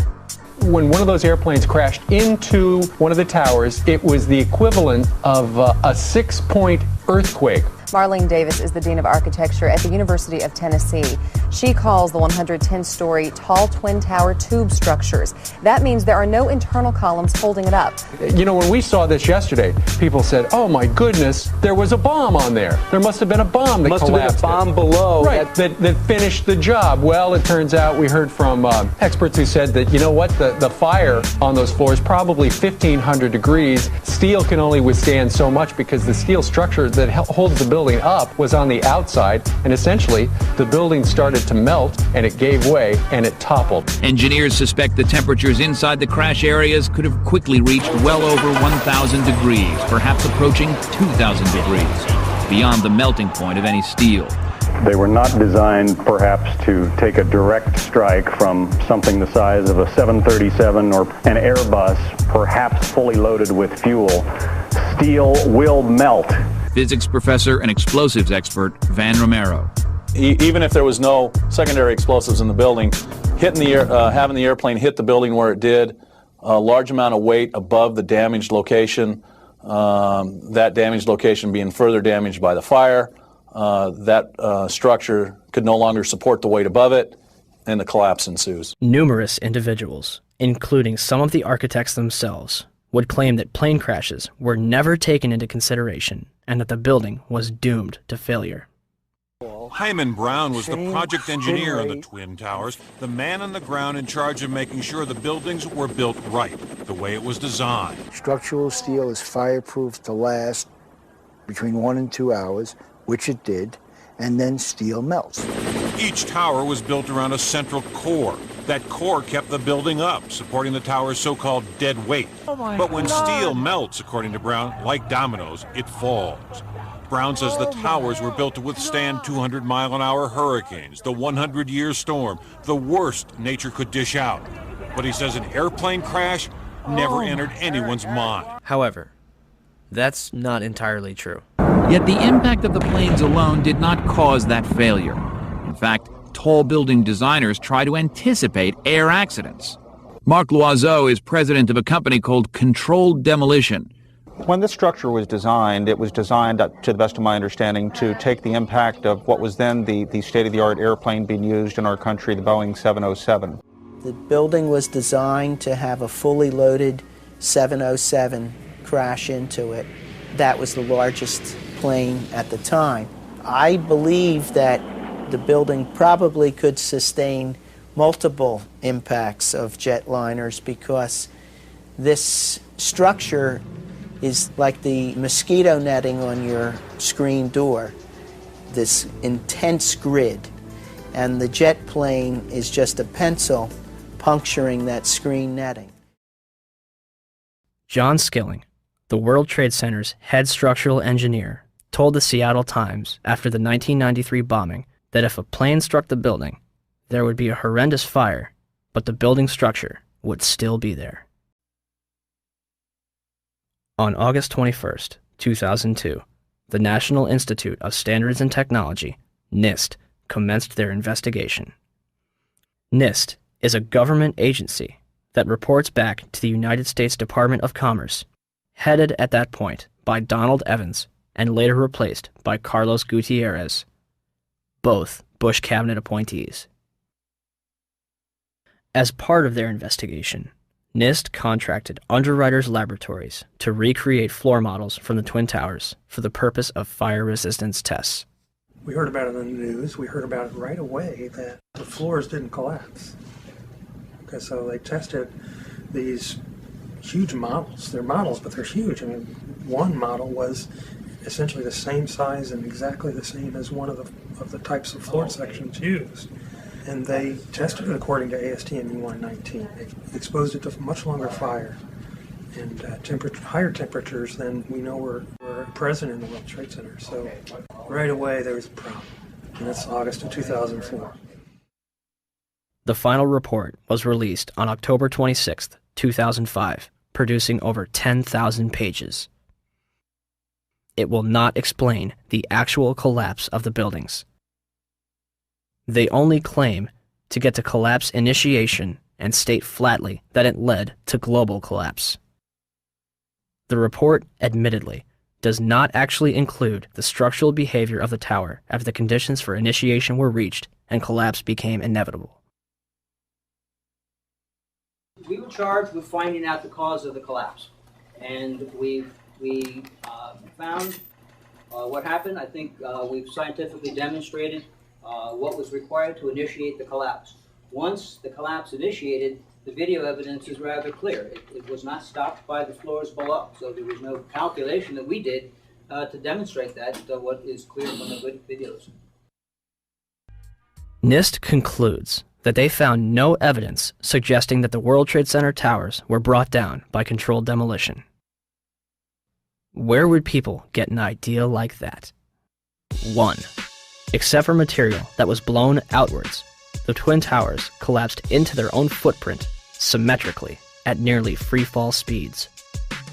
When one of those airplanes crashed into one of the towers, it was the equivalent of a 6-point earthquake. Marlene Davis is the Dean of Architecture at the University of Tennessee. She calls the 110-story tall twin tower tube structures. That means there are no internal columns holding it up. You know, when we saw this yesterday, people said, oh my goodness, there was a bomb on there. There must have been a bomb that collapsed. Must have been a bomb below. Right, that finished the job. Well, it turns out we heard from experts who said that, you know what, the fire on those floors, probably 1,500 degrees. Steel can only withstand so much because the steel structure that holds the building up was on the outside, and essentially the building started to melt and it gave way and it toppled. Engineers suspect the temperatures inside the crash areas could have quickly reached well over 1,000 degrees, perhaps approaching 2,000 degrees, beyond the melting point of any steel. They were not designed, perhaps, to take a direct strike from something the size of a 737 or an Airbus, perhaps fully loaded with fuel. Steel will melt. Physics professor and explosives expert Van Romero. Even if there was no secondary explosives in the building, hitting the having the airplane hit the building where it did, a large amount of weight above the damaged location, that damaged location being further damaged by the fire, that structure could no longer support the weight above it, and the collapse ensues. Numerous individuals, including some of the architects themselves, would claim that plane crashes were never taken into consideration and that the building was doomed to failure. Hyman Brown was the project engineer on the Twin Towers, the man on the ground in charge of making sure the buildings were built right, the way it was designed. Structural steel is fireproof to last between 1 and 2 hours, which it did, and then steel melts. Each tower was built around a central core. That core kept the building up, supporting the tower's so-called dead weight. But when steel melts, according to Brown, like dominoes, it falls. Brown says the towers were built to withstand 200-mile-an-hour hurricanes, the 100-year storm, the worst nature could dish out. But he says an airplane crash never entered anyone's mind. However, that's not entirely true. Yet the impact of the planes alone did not cause that failure. In fact, tall building designers try to anticipate air accidents. Marc Loiseau is president of a company called Controlled Demolition. When this structure was designed, it was designed, to the best of my understanding, to take the impact of what was then the state-of-the-art airplane being used in our country, the Boeing 707. The building was designed to have a fully loaded 707 crash into it. That was the largest plane at the time. I believe that the building probably could sustain multiple impacts of jetliners because this structure is like the mosquito netting on your screen door, this intense grid, and the jet plane is just a pencil puncturing that screen netting. John Skilling, the World Trade Center's head structural engineer, told the Seattle Times after the 1993 bombing that if a plane struck the building, there would be a horrendous fire, but the building structure would still be there. On August 21, 2002, the National Institute of Standards and Technology, NIST, commenced their investigation. NIST is a government agency that reports back to the United States Department of Commerce, headed at that point by Donald Evans and later replaced by Carlos Gutierrez, both Bush cabinet appointees. As part of their investigation, NIST contracted Underwriters Laboratories to recreate floor models from the Twin Towers for the purpose of fire resistance tests. We heard about it in the news. We heard about it right away that the floors didn't collapse. Okay, so they tested these huge models. They're models, but they're huge. I mean, one model was essentially the same size and exactly the same as one of the types of floor sections used. And they tested it according to ASTM E119. They exposed it to much longer fire and higher temperatures than we know were present in the World Trade Center. So right away there was a problem. And that's August of 2004. The final report was released on October 26, 2005, producing over 10,000 pages. It will not explain the actual collapse of the buildings. They only claim to get to collapse initiation and state flatly that it led to global collapse. The report, admittedly, does not actually include the structural behavior of the tower after the conditions for initiation were reached and collapse became inevitable. We were charged with finding out the cause of the collapse, and we found what happened. I think we've scientifically demonstrated what was required to initiate the collapse. Once the collapse initiated, the video evidence is rather clear. It was not stopped by the floors below, so there was no calculation that we did to demonstrate that, what is clear from the videos. NIST concludes that they found no evidence suggesting that the World Trade Center towers were brought down by controlled demolition. Where would people get an idea like that? 1. Except for material that was blown outwards, the Twin Towers collapsed into their own footprint symmetrically at nearly free-fall speeds.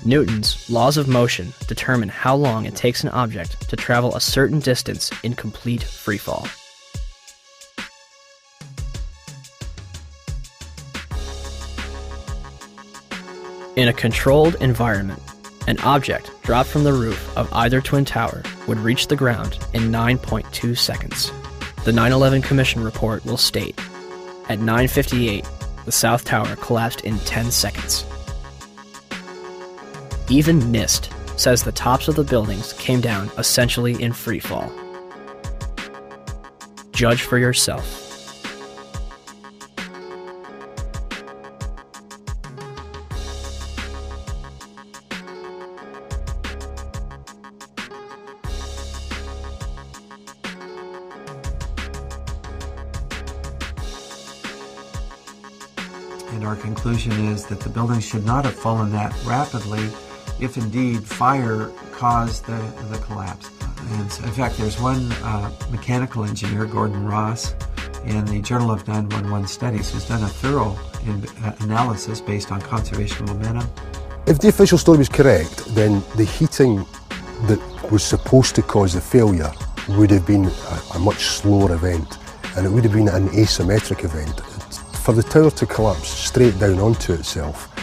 Newton's laws of motion determine how long it takes an object to travel a certain distance in complete freefall. In a controlled environment, an object dropped from the roof of either Twin Tower would reach the ground in 9.2 seconds. The 9/11 Commission report will state, at 9:58, the South Tower collapsed in 10 seconds. Even NIST says the tops of the buildings came down essentially in free fall. Judge for yourself. and our conclusion is that the building should not have fallen that rapidly if indeed fire caused the collapse. And in fact, there's one mechanical engineer, Gordon Ross, in the Journal of 911 Studies, who's done a thorough analysis based on conservation momentum. If the official story was correct, then the heating that was supposed to cause the failure would have been a much slower event, and it would have been an asymmetric event. For the tower to collapse straight down onto itself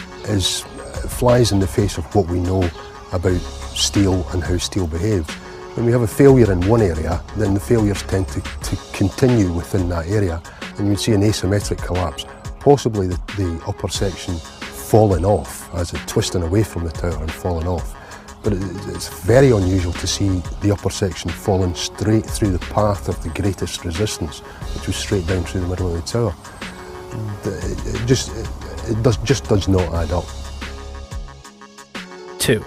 flies in the face of what we know about steel and how steel behaves. When we have a failure in one area, then the failures tend to continue within that area, and you'd see an asymmetric collapse, possibly the upper section falling off as it twisting away from the tower and falling off. But it's very unusual to see the upper section falling straight through the path of the greatest resistance, which was straight down through the middle of the tower. It just does not add up. 2.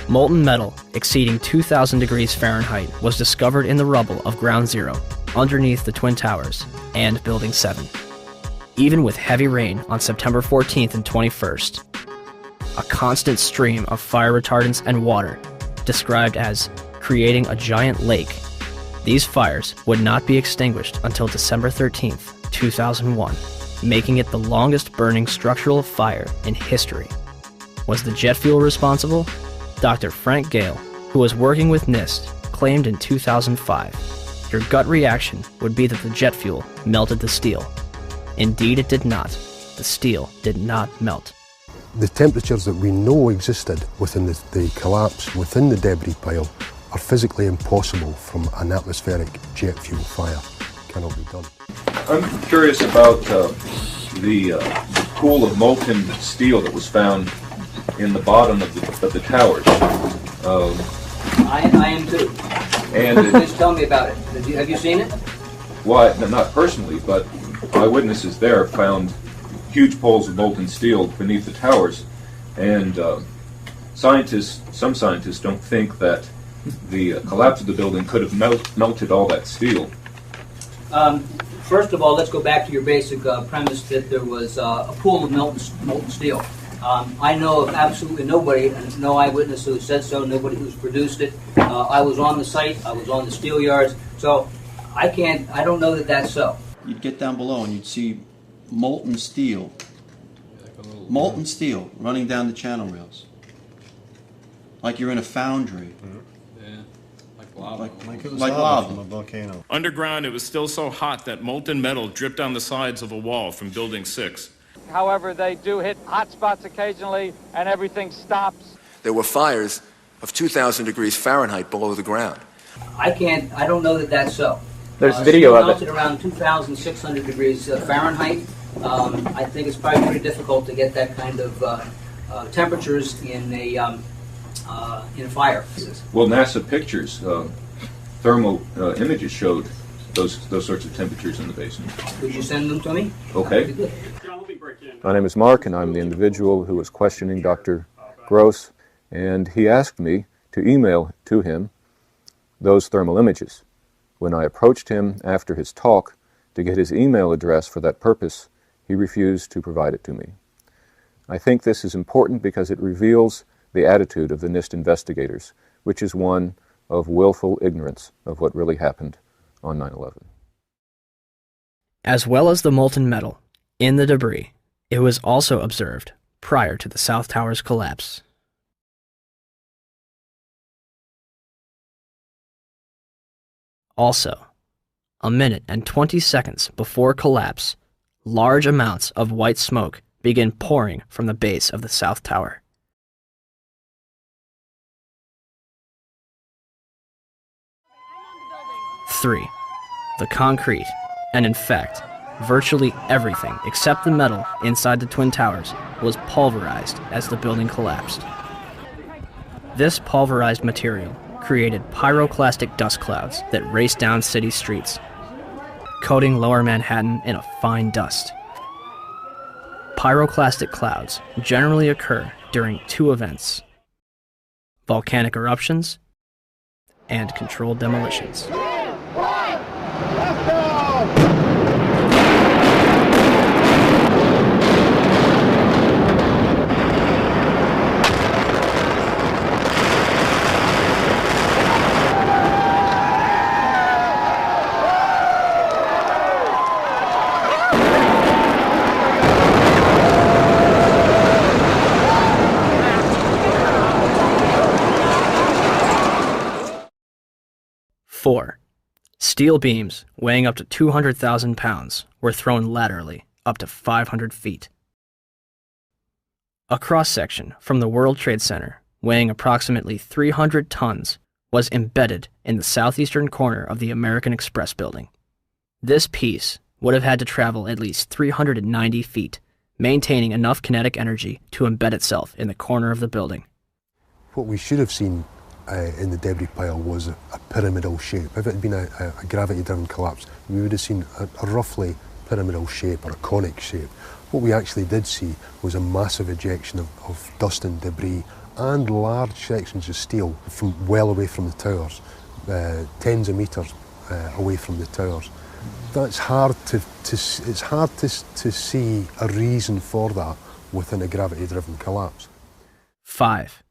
Molten metal exceeding 2,000 degrees Fahrenheit was discovered in the rubble of Ground Zero, underneath the Twin Towers and Building 7. Even with heavy rain on September 14th and 21st, a constant stream of fire retardants and water, described as creating a giant lake, these fires would not be extinguished until December 13th, 2001, making it the longest burning structural fire in history. Was the jet fuel responsible? Dr. Frank Gale, who was working with NIST, claimed in 2005, your gut reaction would be that the jet fuel melted the steel. Indeed it did not. The steel did not melt. The temperatures that we know existed within the collapse, within the debris pile, are physically impossible from an atmospheric jet fuel fire. Cannot be done. I'm curious about the pool of molten steel that was found in the bottom of the towers. I am too. And please tell me about it. Have you seen it? Well, not personally, but eyewitnesses there found huge pools of molten steel beneath the towers, and some scientists don't think that the collapse of the building could have melted all that steel. First of all, let's go back to your basic premise that there was a pool of molten steel. I know of absolutely nobody, and no eyewitness who said so, nobody who's produced it. I was on the site, I was on the steel yards, so I don't know that that's so. You'd get down below and you'd see molten steel running down the channel rails. Like you're in a foundry. Yeah, like lava. Like lava from a volcano. Underground, it was still so hot that molten metal dripped down the sides of a wall from Building 6. However, they do hit hot spots occasionally, and everything stops. There were fires of 2,000 degrees Fahrenheit below the ground. I don't know that that's so. There's video of it. Melted around 2,600 degrees Fahrenheit. I think it's probably pretty difficult to get that kind of temperatures in a fire. Well, NASA pictures, thermal images showed those sorts of temperatures in the basement. Could you send them to me? Okay. My name is Mark, and I'm the individual who was questioning Dr. Gross, and he asked me to email to him those thermal images. When I approached him after his talk to get his email address for that purpose, he refused to provide it to me. I think this is important because it reveals the attitude of the NIST investigators, which is one of willful ignorance of what really happened on 9/11. As well as the molten metal in the debris, it was also observed prior to the South Tower's collapse. Also, a minute and 20 seconds before collapse, large amounts of white smoke begin pouring from the base of the South Tower. Three, the concrete, and in fact, virtually everything except the metal inside the Twin Towers was pulverized as the building collapsed. This pulverized material created pyroclastic dust clouds that raced down city streets, coating lower Manhattan in a fine dust. Pyroclastic clouds generally occur during two events: volcanic eruptions and controlled demolitions. 4. Steel beams weighing up to 200,000 pounds were thrown laterally up to 500 feet. A cross-section from the World Trade Center weighing approximately 300 tons was embedded in the southeastern corner of the American Express building. This piece would have had to travel at least 390 feet, maintaining enough kinetic energy to embed itself in the corner of the building. What we should have seen in the debris pile was a pyramidal shape. If it had been a gravity-driven collapse, we would have seen a roughly pyramidal shape or a conic shape. What we actually did see was a massive ejection of dust and debris and large sections of steel from well away from the towers, tens of meters away from the towers. That's hard it's hard to see a reason for that within a gravity-driven collapse. 5.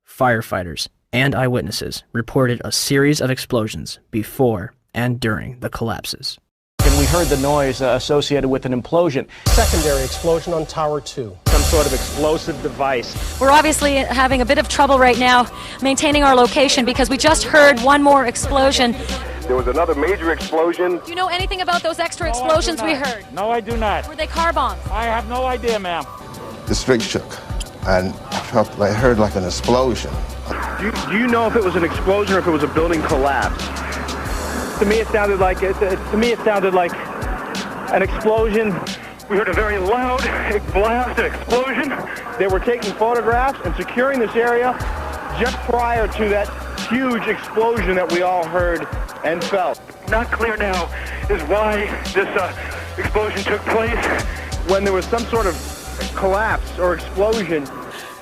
Firefighters and eyewitnesses reported a series of explosions before and during the collapses. And we heard the noise associated with an implosion. Secondary explosion on Tower 2. Some sort of explosive device. We're obviously having a bit of trouble right now maintaining our location because we just heard one more explosion. There was another major explosion. Do you know anything about those extra explosions we heard? No, I do not. Were they car bombs? I have no idea, ma'am. The street shook, and I heard like an explosion. Do you know if it was an explosion or if it was a building collapse? To me, it sounded like an explosion. We heard a very loud blast, an explosion. They were taking photographs and securing this area just prior to that huge explosion that we all heard and felt. Not clear now is why this explosion took place. When there was some sort of collapse or explosion.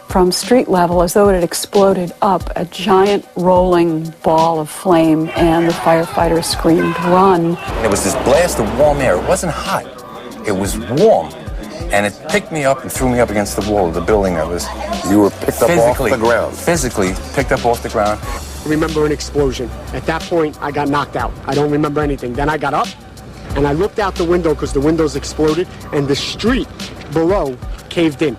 From street level, as though it had exploded up, a giant rolling ball of flame, and the firefighters screamed, "Run!" There was this blast of warm air. It wasn't hot. It was warm. And it picked me up and threw me up against the wall of the building. You were picked up off the ground. Physically picked up off the ground. I remember an explosion. At that point, I got knocked out. I don't remember anything. Then I got up, and I looked out the window because the windows exploded, and the street below caved in.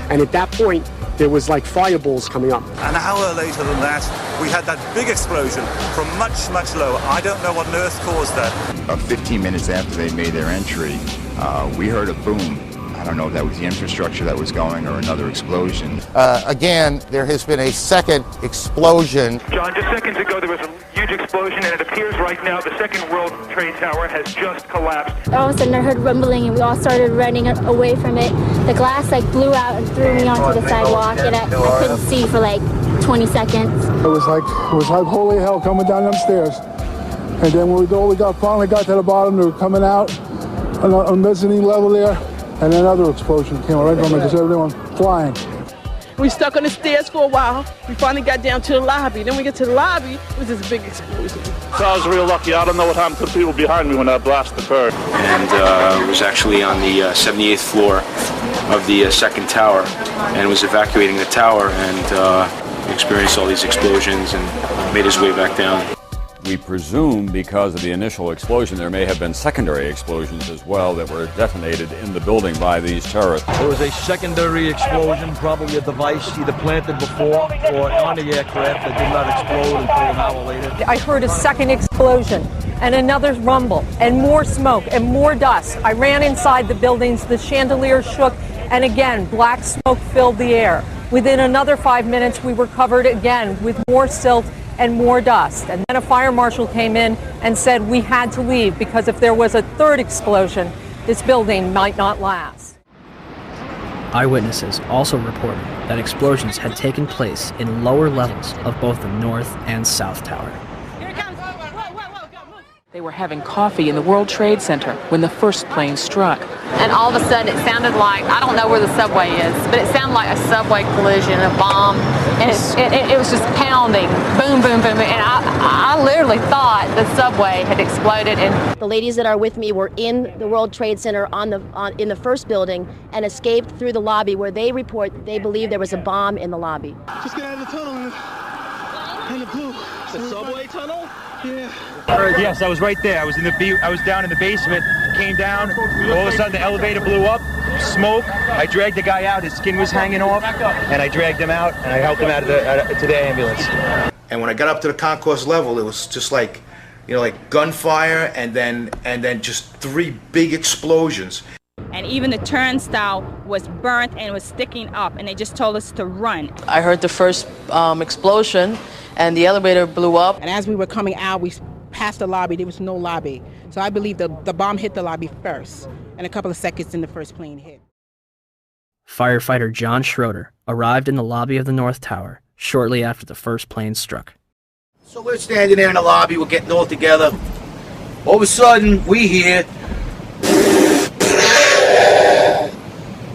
And at that point, there was like fireballs coming up. An hour later than that, we had that big explosion from much, much lower. I don't know what on earth caused that. About 15 minutes after they made their entry, we heard a boom. I don't know if that was the infrastructure that was going or another explosion. Again, there has been a second explosion. John, just seconds ago there was a huge explosion, and it appears right now the second World Trade Tower has just collapsed. All of a sudden I heard rumbling and we all started running away from it. The glass blew out and threw me onto the sidewalk, and I couldn't see for 20 seconds. It was like holy hell coming down them stairs. And then when we finally got to the bottom, they were coming out on the mezzanine level there. And another explosion came right from it, just everyone flying. We stuck on the stairs for a while. We finally got down to the lobby. Then we get to the lobby, it was this big explosion. So I was real lucky. I don't know what happened to the people behind me when that blast occurred. And was actually on the 78th floor of the second tower, and was evacuating the tower, and experienced all these explosions and made his way back down. We presume because of the initial explosion there may have been secondary explosions as well that were detonated in the building by these terrorists. There was a secondary explosion, probably a device either planted before or on the aircraft that did not explode until an hour later. I heard a second explosion and another rumble and more smoke and more dust. I ran inside the buildings, the chandeliers shook, and again black smoke filled the air. Within another 5 minutes we were covered again with more silt and more dust. And then a fire marshal came in and said we had to leave because if there was a third explosion, this building might not last. Eyewitnesses also reported that explosions had taken place in lower levels of both the North and South Tower. They were having coffee in the World Trade Center when the first plane struck. And all of a sudden it sounded like, I don't know where the subway is, but it sounded like a subway collision, a bomb, and it was just pounding, boom, boom, boom, and I literally thought the subway had exploded. And the ladies that are with me were in the World Trade Center in the first building and escaped through the lobby where they report they believe there was a bomb in the lobby. Just get out of the tunnel and the blue. The subway tunnel? Yeah. Yes, I was right there. I was down in the basement, came down, all of a sudden the elevator blew up, smoke. I dragged the guy out, his skin was hanging off, and I dragged him out, and I helped him out to the ambulance. And when I got up to the concourse level, it was just like you know, like gunfire, and then just 3 big explosions. And even the turnstile was burnt and was sticking up, and they just told us to run. I heard the first explosion, and the elevator blew up. And as we were coming out, we passed the lobby. There was no lobby. So I believe the bomb hit the lobby first, and a couple of seconds then the first plane hit. Firefighter John Schroeder arrived in the lobby of the North Tower shortly after the first plane struck. So we're standing there in the lobby, we're getting all together. All of a sudden, we hear...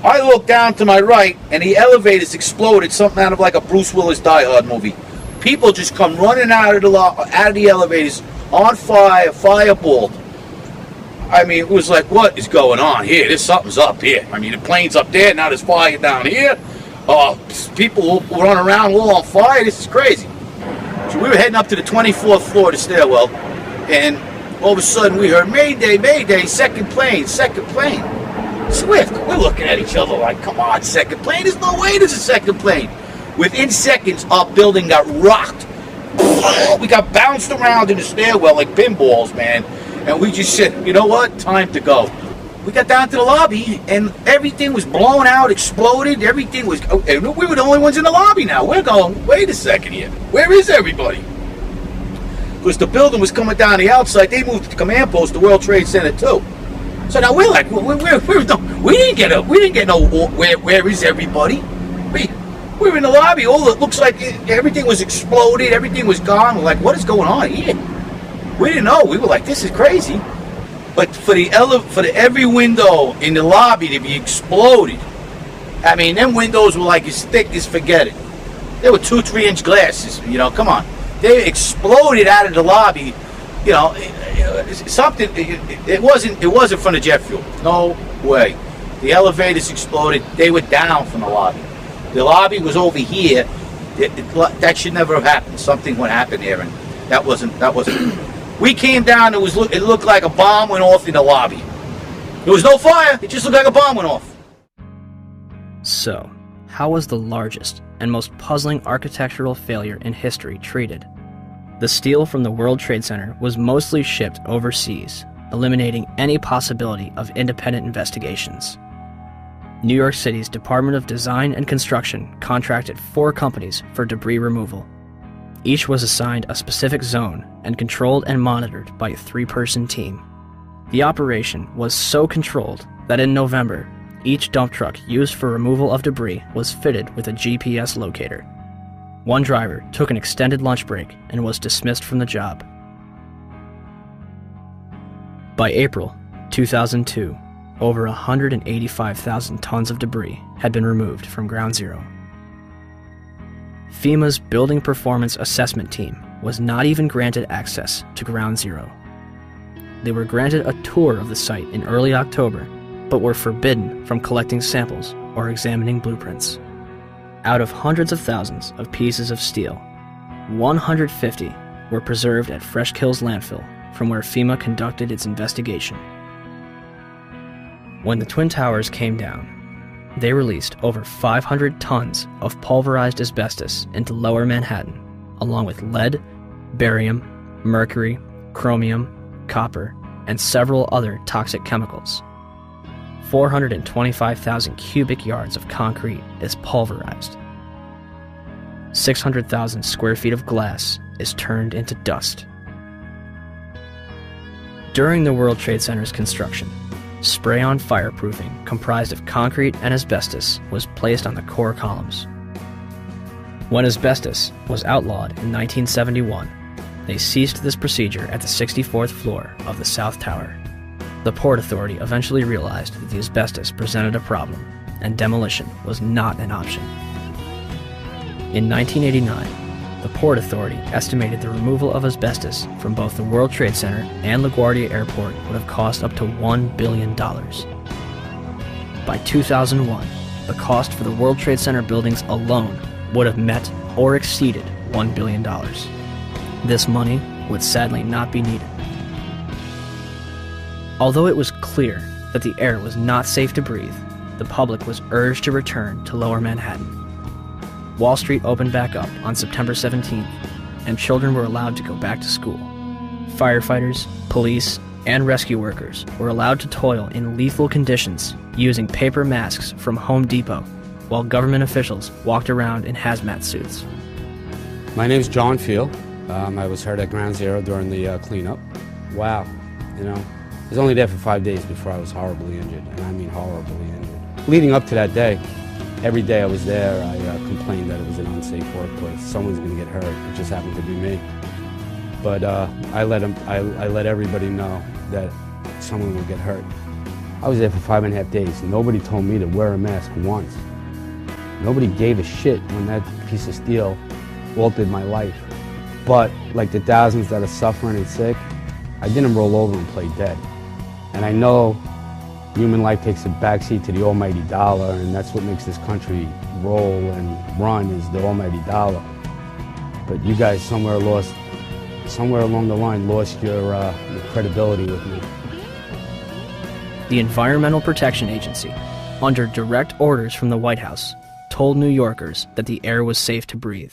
I look down to my right, and the elevators exploded, something out of like a Bruce Willis Die Hard movie. People just come running out of the elevators, on fire, fireballed. I mean, it was like, what is going on here? Something's up here. I mean, the plane's up there, now there's fire down here. People run around all on fire. This is crazy. So we were heading up to the 24th floor of the stairwell, and all of a sudden we heard, Mayday, Mayday, second plane, second plane. Swift, we're looking at each other like, come on, second plane? There's no way there's a second plane. Within seconds, our building got rocked. We got bounced around in the stairwell like pinballs, man. And we just said, you know what? Time to go. We got down to the lobby, and everything was blown out, exploded. Everything was... And we were the only ones in the lobby now. We're going, wait a second here. Where is everybody? Because the building was coming down the outside. They moved to the command post, the World Trade Center, too. So now we're like, we didn't get no, where is everybody? We were in the lobby. It looks like everything was exploded. Everything was gone. We're like, what is going on here? We didn't know. We were like, this is crazy. But for every window in the lobby to be exploded, I mean, them windows were like as thick as forget it. They were 2-3-inch glasses. You know, come on. They exploded out of the lobby. You know, something. It wasn't from the jet fuel. No way. The elevators exploded. They were down from the lobby. The lobby was over here. That should never have happened. Something would happen there, and that wasn't. We came down. It looked like a bomb went off in the lobby. There was no fire. It just looked like a bomb went off. So, how was the largest and most puzzling architectural failure in history treated? The steel from the World Trade Center was mostly shipped overseas, eliminating any possibility of independent investigations. New York City's Department of Design and Construction contracted 4 companies for debris removal. Each was assigned a specific zone and controlled and monitored by a 3-person team. The operation was so controlled that in November, each dump truck used for removal of debris was fitted with a GPS locator. One driver took an extended lunch break and was dismissed from the job. By April 2002, over 185,000 tons of debris had been removed from Ground Zero. FEMA's Building Performance Assessment Team was not even granted access to Ground Zero. They were granted a tour of the site in early October, but were forbidden from collecting samples or examining blueprints. Out of hundreds of thousands of pieces of steel, 150 were preserved at Fresh Kills Landfill, from where FEMA conducted its investigation. When the Twin Towers came down, they released over 500 tons of pulverized asbestos into Lower Manhattan, along with lead, barium, mercury, chromium, copper, and several other toxic chemicals. 425,000 cubic yards of concrete is pulverized. 600,000 square feet of glass is turned into dust. During the World Trade Center's construction, spray-on fireproofing comprised of concrete and asbestos was placed on the core columns. When asbestos was outlawed in 1971, they ceased this procedure at the 64th floor of the South Tower. The Port Authority eventually realized that the asbestos presented a problem, and demolition was not an option. In 1989, the Port Authority estimated the removal of asbestos from both the World Trade Center and LaGuardia Airport would have cost up to $1 billion. By 2001, the cost for the World Trade Center buildings alone would have met or exceeded $1 billion. This money would sadly not be needed. Although it was clear that the air was not safe to breathe, the public was urged to return to Lower Manhattan. Wall Street opened back up on September 17th, and children were allowed to go back to school. Firefighters, police, and rescue workers were allowed to toil in lethal conditions using paper masks from Home Depot, while government officials walked around in hazmat suits. My name's John Field. I was hurt at Ground Zero during the cleanup. Wow, I was only there for 5 days before I was horribly injured, and I mean horribly injured. Leading up to that day, every day I was there, I complained that it was an unsafe workplace. Someone's going to get hurt. It just happened to be me. But I let everybody know that someone would get hurt. I was there for 5.5 days. Nobody told me to wear a mask once. Nobody gave a shit when that piece of steel altered my life. But like the thousands that are suffering and sick, I didn't roll over and play dead. And I know human life takes a backseat to the almighty dollar, and that's what makes this country roll and run, is the almighty dollar. But you guys somewhere along the line lost your credibility with me. The Environmental Protection Agency, under direct orders from the White House, told New Yorkers that the air was safe to breathe.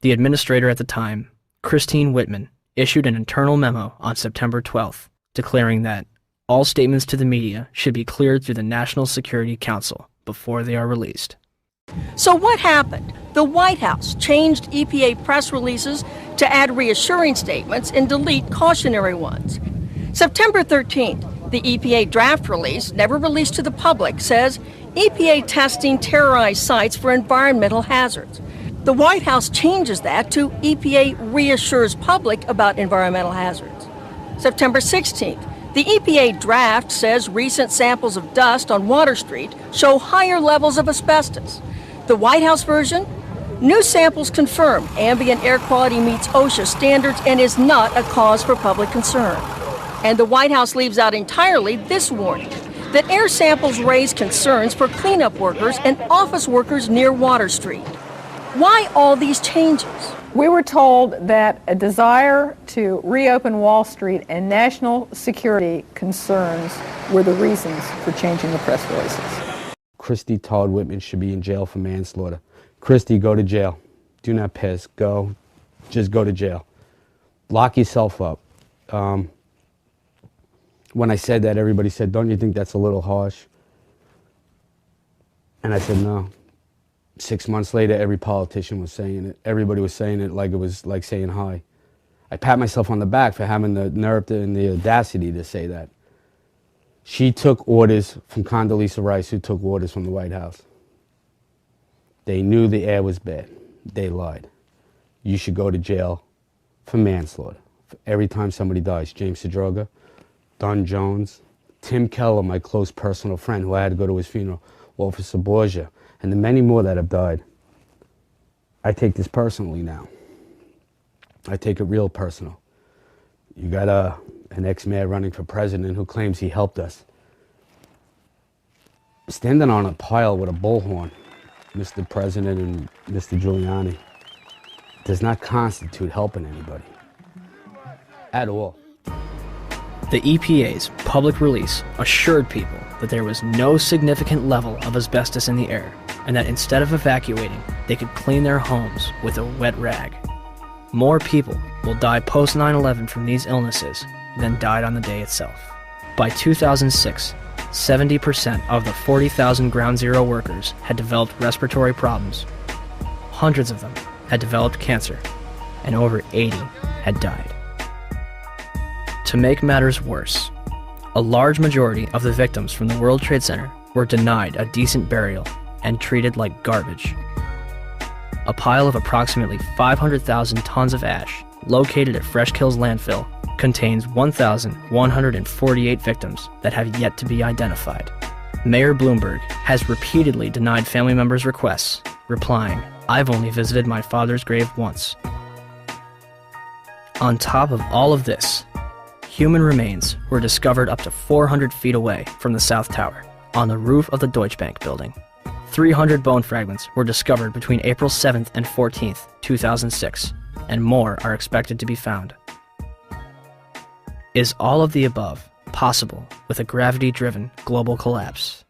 The administrator at the time, Christine Whitman, issued an internal memo on September 12th, declaring that all statements to the media should be cleared through the National Security Council before they are released. So what happened? The White House changed EPA press releases to add reassuring statements and delete cautionary ones. September 13th, the EPA draft release, never released to the public, says EPA testing terrorized sites for environmental hazards. The White House changes that to EPA reassures public about environmental hazards. September 16th, the EPA draft says recent samples of dust on Water Street show higher levels of asbestos. The White House version? New samples confirm ambient air quality meets OSHA standards and is not a cause for public concern. And the White House leaves out entirely this warning, that air samples raise concerns for cleanup workers and office workers near Water Street. Why all these changes? We were told that a desire to reopen Wall Street and national security concerns were the reasons for changing the press releases. Christy Todd Whitman should be in jail for manslaughter. Christy, go to jail. Do not piss. Go. Just go to jail. Lock yourself up. When I said that, everybody said, don't you think that's a little harsh? And I said, no. 6 months later, every politician was saying it. Everybody was saying it like it was like saying hi. I pat myself on the back for having the nerve and the audacity to say that. She took orders from Condoleezza Rice, who took orders from the White House. They knew the air was bad. They lied. You should go to jail for manslaughter. For every time somebody dies. James Sedroga, Don Jones, Tim Keller, my close personal friend who I had to go to his funeral, Officer Borgia, and the many more that have died. I take this personally now. I take it real personal. You got an ex-mayor running for president who claims he helped us. Standing on a pile with a bullhorn, Mr. President and Mr. Giuliani, does not constitute helping anybody. At all. The EPA's public release assured people that there was no significant level of asbestos in the air, and that instead of evacuating, they could clean their homes with a wet rag. More people will die post 9/11 from these illnesses than died on the day itself. By 2006, 70% of the 40,000 Ground Zero workers had developed respiratory problems. Hundreds of them had developed cancer, and over 80 had died. To make matters worse, a large majority of the victims from the World Trade Center were denied a decent burial and treated like garbage. A pile of approximately 500,000 tons of ash located at Fresh Kills landfill contains 1,148 victims that have yet to be identified. Mayor Bloomberg has repeatedly denied family members' requests, replying, "I've only visited my father's grave once." On top of all of this, human remains were discovered up to 400 feet away from the South Tower, on the roof of the Deutsche Bank building. 300 bone fragments were discovered between April 7th and 14th, 2006, and more are expected to be found. Is all of the above possible with a gravity-driven global collapse?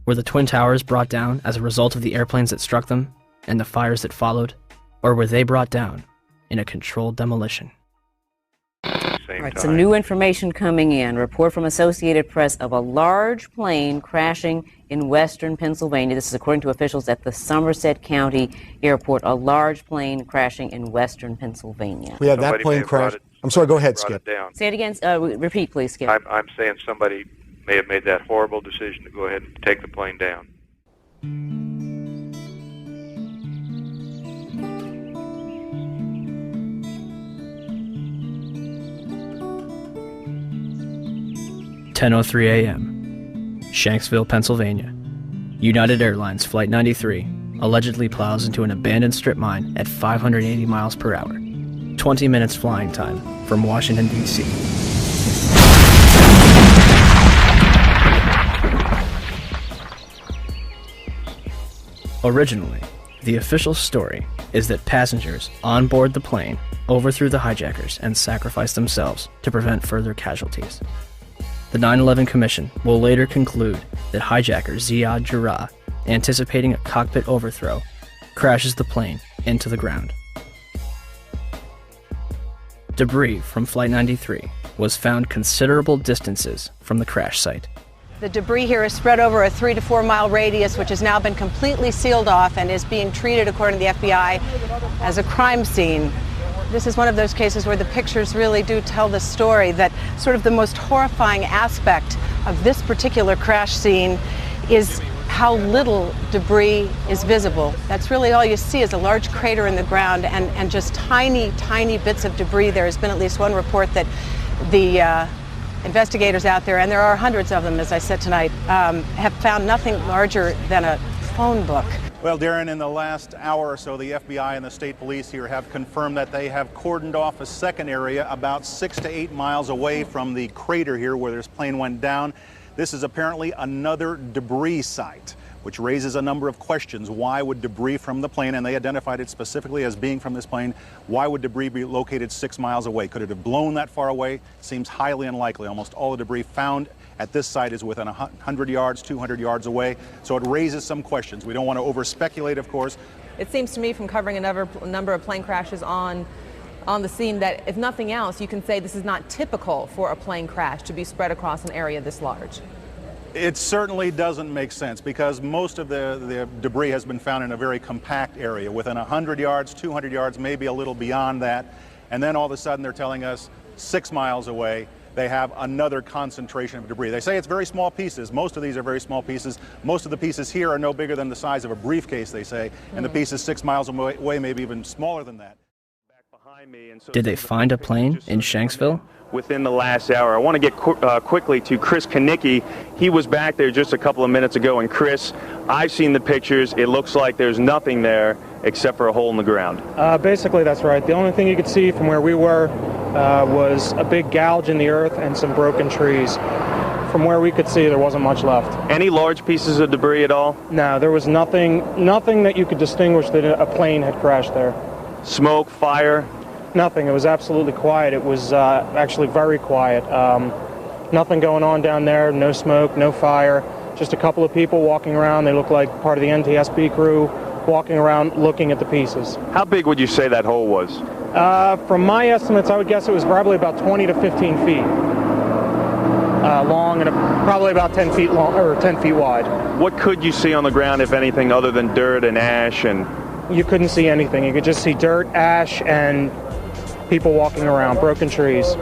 Were the Twin Towers brought down as a result of the airplanes that struck them and the fires that followed, or were they brought down in a controlled demolition? same All right, time. some new information coming in. Report from Associated Press of a large plane crashing in western Pennsylvania. This is according to officials at the Somerset County Airport. A large plane crashing in western Pennsylvania. We had that plane crash. I'm sorry, go ahead, Skip. Say it again. Repeat, please, Skip. I'm saying somebody may have made that horrible decision to go ahead and take the plane down. (10:03 a.m. Shanksville, Pennsylvania. United Airlines Flight 93 allegedly plows into an abandoned strip mine at 580 miles per hour. 20 minutes flying time from Washington, D.C. Originally, the official story is that passengers on board the plane overthrew the hijackers and sacrificed themselves to prevent further casualties. The 9/11 Commission will later conclude that hijacker Ziad Jarrah, anticipating a cockpit overthrow, crashes the plane into the ground. Debris from Flight 93 was found considerable distances from the crash site. The debris here is spread over a 3 to 4 mile radius, which has now been completely sealed off and is being treated, according to the FBI, as a crime scene. This is one of those cases where the pictures really do tell the story, that sort of the most horrifying aspect of this particular crash scene is how little debris is visible. That's really all you see is a large crater in the ground and just tiny, tiny bits of debris. There has been at least one report that the investigators out there, and there are hundreds of them, as I said tonight, have found nothing larger than a phone book. Well, Darren, in the last hour or so, the FBI and the state police here have confirmed that they have cordoned off a second area about 6 to 8 miles away from the crater here where this plane went down. This is apparently another debris site, which raises a number of questions. Why would debris from the plane, and they identified it specifically as being from this plane, why would debris be located 6 miles away? Could it have blown that far away? Seems highly unlikely. Almost all the debris found at this site is within 100 yards, 200 yards away. So it raises some questions. We don't want to over-speculate, of course. It seems to me, from covering a number of plane crashes on the scene, that if nothing else, you can say this is not typical for a plane crash to be spread across an area this large. It certainly doesn't make sense because most of the debris has been found in a very compact area within 100 yards, 200 yards, maybe a little beyond that. And then all of a sudden they're telling us 6 miles away they have another concentration of debris. They say it's very small pieces. Most of these are very small pieces. Most of the pieces here are no bigger than the size of a briefcase, they say, and the pieces 6 miles away, maybe even smaller than that. Did they find a plane in Shanksville? Within the last hour. I want to get quickly to Chris Kanicki. He was back there just a couple of minutes ago, and Chris, I've seen the pictures. It looks like there's nothing there except for a hole in the ground. Basically, that's right. The only thing you could see from where we were was a big gouge in the earth and some broken trees. From where we could see, there wasn't much left. Any large pieces of debris at all? No, there was nothing that you could distinguish that a plane had crashed there. Smoke, fire? Nothing. It was absolutely quiet. It was actually very quiet. Nothing going on down there, no smoke, no fire, just a couple of people walking around. They look like part of the NTSB crew walking around looking at the pieces. How big would you say that hole was? From my estimates, I would guess it was probably about 20 to 15 feet long and probably about 10 feet long or 10 feet wide. What could you see on the ground, if anything, other than dirt and ash? And you couldn't see anything. You could just see dirt, ash, and people walking around, broken trees.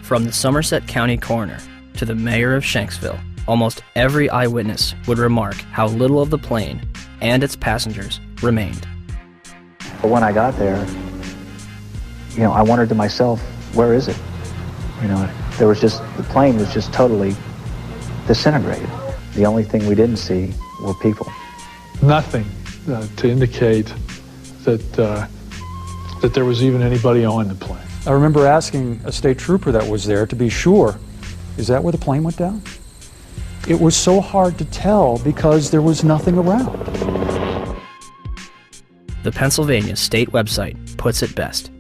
From the Somerset County coroner to the mayor of Shanksville, almost every eyewitness would remark how little of the plane and its passengers remained. But when I got there, I wondered to myself, where is it? There was just, the plane was just totally disintegrated. The only thing we didn't see were people. Nothing to indicate that there was even anybody on the plane. I remember asking a state trooper that was there to be sure, is that where the plane went down? It was so hard to tell because there was nothing around. The Pennsylvania state website puts it best.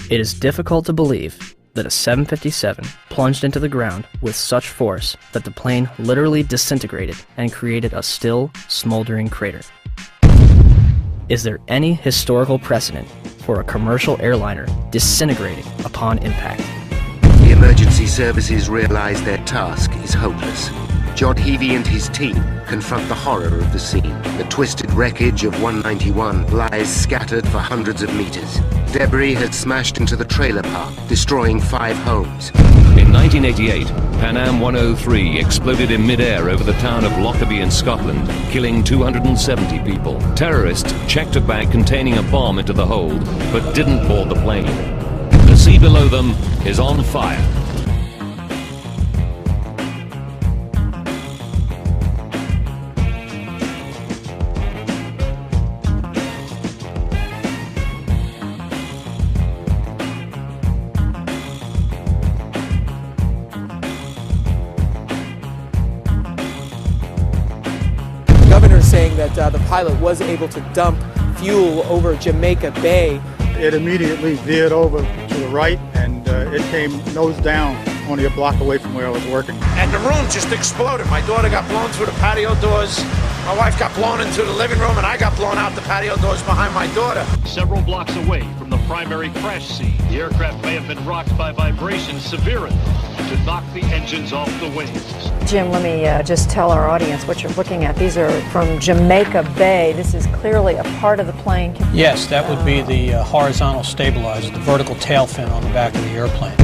It is difficult to believe that a 757 plunged into the ground with such force that the plane literally disintegrated and created a still, smoldering crater. Is there any historical precedent for a commercial airliner disintegrating upon upon impact. The emergency services realize their task is hopeless. John Heavey and his team confront the horror of the scene. The twisted wreckage of 191 lies scattered for hundreds of meters. Debris has smashed into the trailer park, destroying 5 homes. In 1988, Pan Am 103 exploded in mid-air over the town of Lockerbie in Scotland, killing 270 people. Terrorists checked a bag containing a bomb into the hold, but didn't board the plane. The sea below them is on fire. Saying that the pilot was able to dump fuel over Jamaica Bay. It immediately veered over to the right, and it came nose down, only a block away from where I was working. And the room just exploded. My daughter got blown through the patio doors. My wife got blown into the living room, and I got blown out the patio doors behind my daughter. Several blocks away from the primary crash scene, the aircraft may have been rocked by vibrations severe enough to knock the engines off the wings. Jim, let me just tell our audience what you're looking at. These are from Jamaica Bay. This is clearly a part of the plane. Yes, that would be the horizontal stabilizer, the vertical tail fin on the back of the airplane.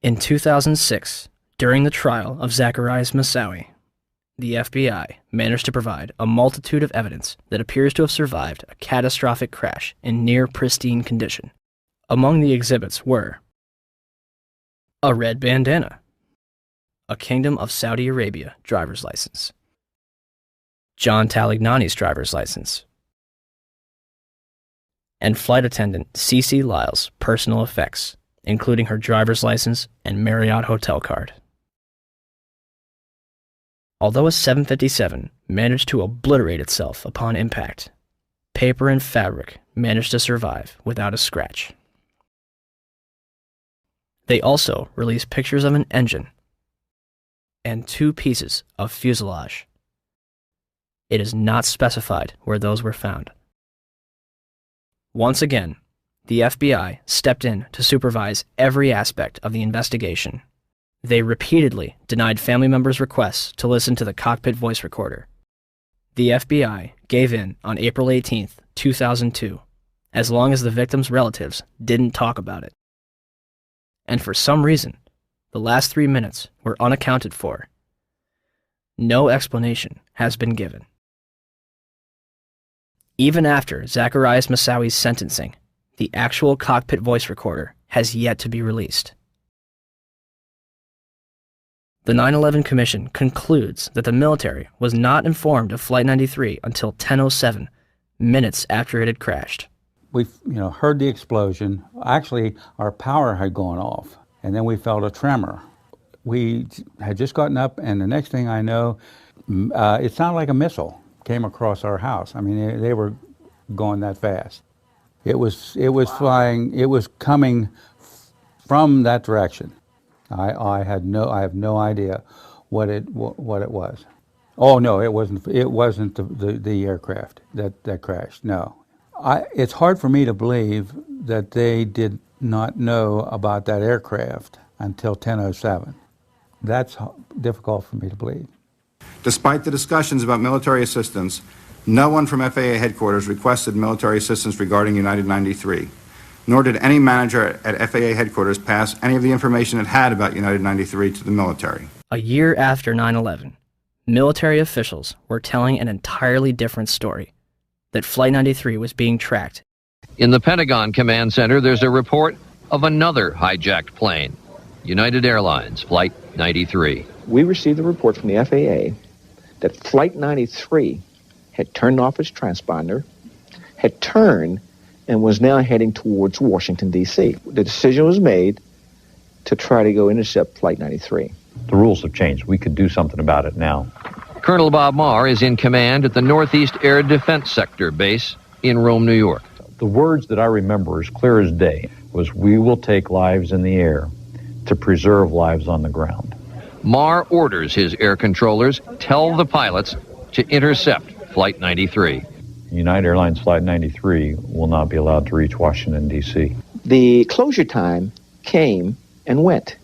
In 2006, during the trial of Zacarias Moussaoui, the FBI managed to provide a multitude of evidence that appears to have survived a catastrophic crash in near pristine condition. Among the exhibits were a red bandana, a Kingdom of Saudi Arabia driver's license, John Talignani's driver's license, and flight attendant Cece Lyle's personal effects, including her driver's license and Marriott hotel card. Although a 757 managed to obliterate itself upon impact, paper and fabric managed to survive without a scratch. They also released pictures of an engine and 2 pieces of fuselage. It is not specified where those were found. Once again, the FBI stepped in to supervise every aspect of the investigation. They repeatedly denied family members' requests to listen to the cockpit voice recorder. The FBI gave in on April 18, 2002, as long as the victims' relatives didn't talk about it. And for some reason, the last 3 minutes were unaccounted for. No explanation has been given. Even after Zacarias Moussaoui's sentencing, the actual cockpit voice recorder has yet to be released. The 9/11 Commission concludes that the military was not informed of Flight 93 until 10:07, minutes after it had crashed. We heard the explosion. Actually, our power had gone off, and then we felt a tremor. We had just gotten up, and the next thing I know, it sounded like a missile came across our house. I mean, they were going that fast. It was flying. It was coming from that direction. I have no idea what it was. Oh no, it wasn't the aircraft that crashed. No, it's hard for me to believe that they did not know about that aircraft until 10:07. That's difficult for me to believe. Despite the discussions about military assistance, no one from FAA headquarters requested military assistance regarding United 93, nor did any manager at FAA headquarters pass any of the information it had about United 93 to the military. A year after 9/11, military officials were telling an entirely different story, that Flight 93 was being tracked. In the Pentagon Command Center, there's a report of another hijacked plane, United Airlines Flight 93. We received a report from the FAA that Flight 93 had turned off its transponder, had turned, and was now heading towards Washington, D.C. The decision was made to try to go intercept Flight 93. The rules have changed. We could do something about it now. Colonel Bob Marr is in command at the Northeast Air Defense Sector Base in Rome, New York. The words that I remember as clear as day was, "We will take lives in the air to preserve lives on the ground." Marr orders his air controllers tell the pilots to intercept Flight 93. United Airlines Flight 93 will not be allowed to reach Washington, D.C. The closure time came and went,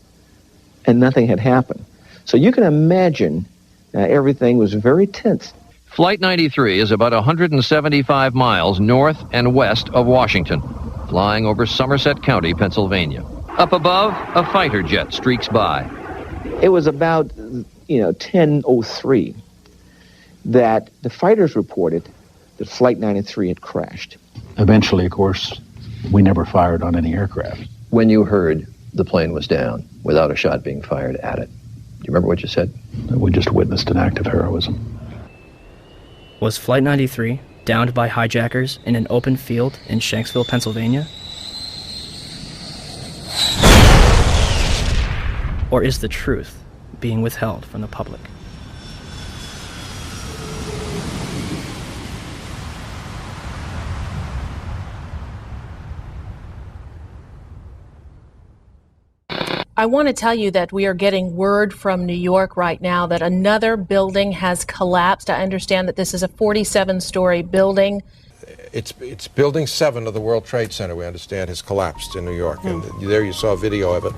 and nothing had happened. So you can imagine everything was very tense. Flight 93 is about 175 miles north and west of Washington, flying over Somerset County, Pennsylvania. Up above, a fighter jet streaks by. It was about, 10:03 that the fighters reported that Flight 93 had crashed. Eventually, of course, we never fired on any aircraft. When you heard the plane was down without a shot being fired at it, do you remember what you said? We just witnessed an act of heroism. Was Flight 93 downed by hijackers in an open field in Shanksville, Pennsylvania? Or is the truth being withheld from the public? I want to tell you that we are getting word from New York right now that another building has collapsed. I understand that this is a 47-story building. It's Building 7 of the World Trade Center, we understand, has collapsed in New York. And there you saw a video of it.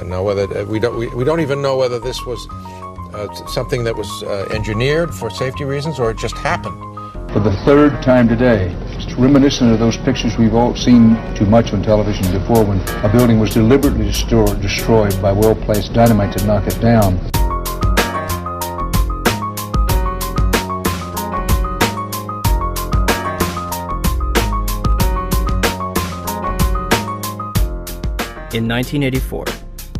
Now, whether we don't even know whether this was something that was engineered for safety reasons or it just happened. For the third time today, it's reminiscent of those pictures we've all seen too much on television before, when a building was deliberately destroyed by well-placed dynamite to knock it down. In 1984,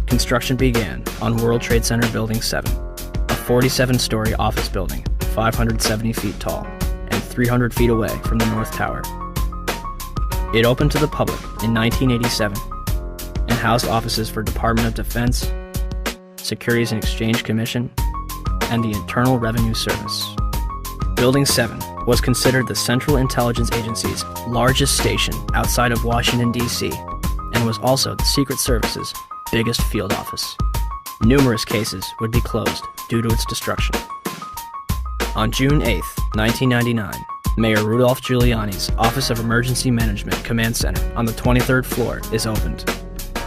construction began on World Trade Center Building 7, a 47-story office building, 570 feet tall, and 300 feet away from the North Tower. It opened to the public in 1987 and housed offices for Department of Defense, Securities and Exchange Commission, and the Internal Revenue Service. Building 7 was considered the Central Intelligence Agency's largest station outside of Washington, D.C., and was also the Secret Service's biggest field office. Numerous cases would be closed due to its destruction. On June 8, 1999, Mayor Rudolph Giuliani's Office of Emergency Management Command Center on the 23rd floor is opened.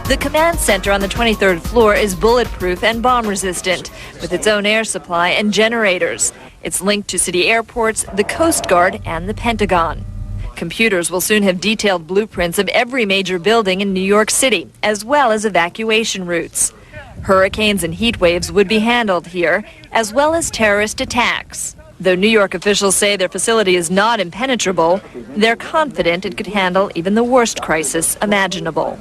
The command center on the 23rd floor is bulletproof and bomb-resistant, with its own air supply and generators. It's linked to city airports, the Coast Guard, and the Pentagon. Computers will soon have detailed blueprints of every major building in New York City, as well as evacuation routes. Hurricanes and heat waves would be handled here, as well as terrorist attacks. Though New York officials say their facility is not impenetrable, they're confident it could handle even the worst crisis imaginable.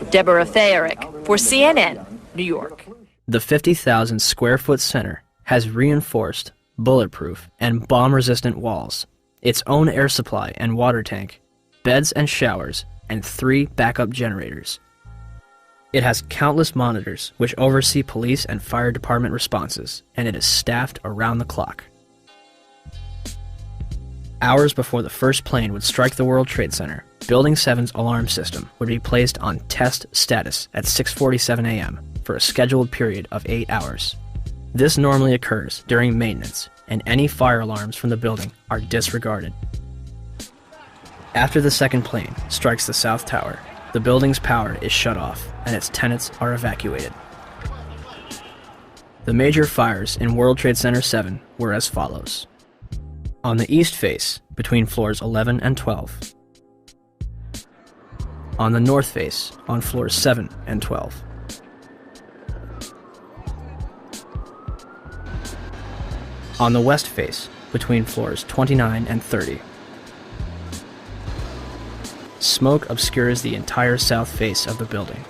Deborah Fayerick for CNN, New York. The 50,000 square foot center has reinforced, bulletproof, and bomb-resistant walls, its own air supply and water tank, beds and showers, and 3 backup generators. It has countless monitors which oversee police and fire department responses, and it is staffed around the clock. Hours before the first plane would strike the World Trade Center, Building 7's alarm system would be placed on test status at 6:47 a.m. for a scheduled period of 8 hours. This normally occurs during maintenance, and any fire alarms from the building are disregarded. After the second plane strikes the South Tower, the building's power is shut off and its tenants are evacuated. The major fires in World Trade Center 7 were as follows. On the east face, between floors 11 and 12. On the north face, on floors 7 and 12. On the west face, between floors 29 and 30. Smoke obscures the entire south face of the building.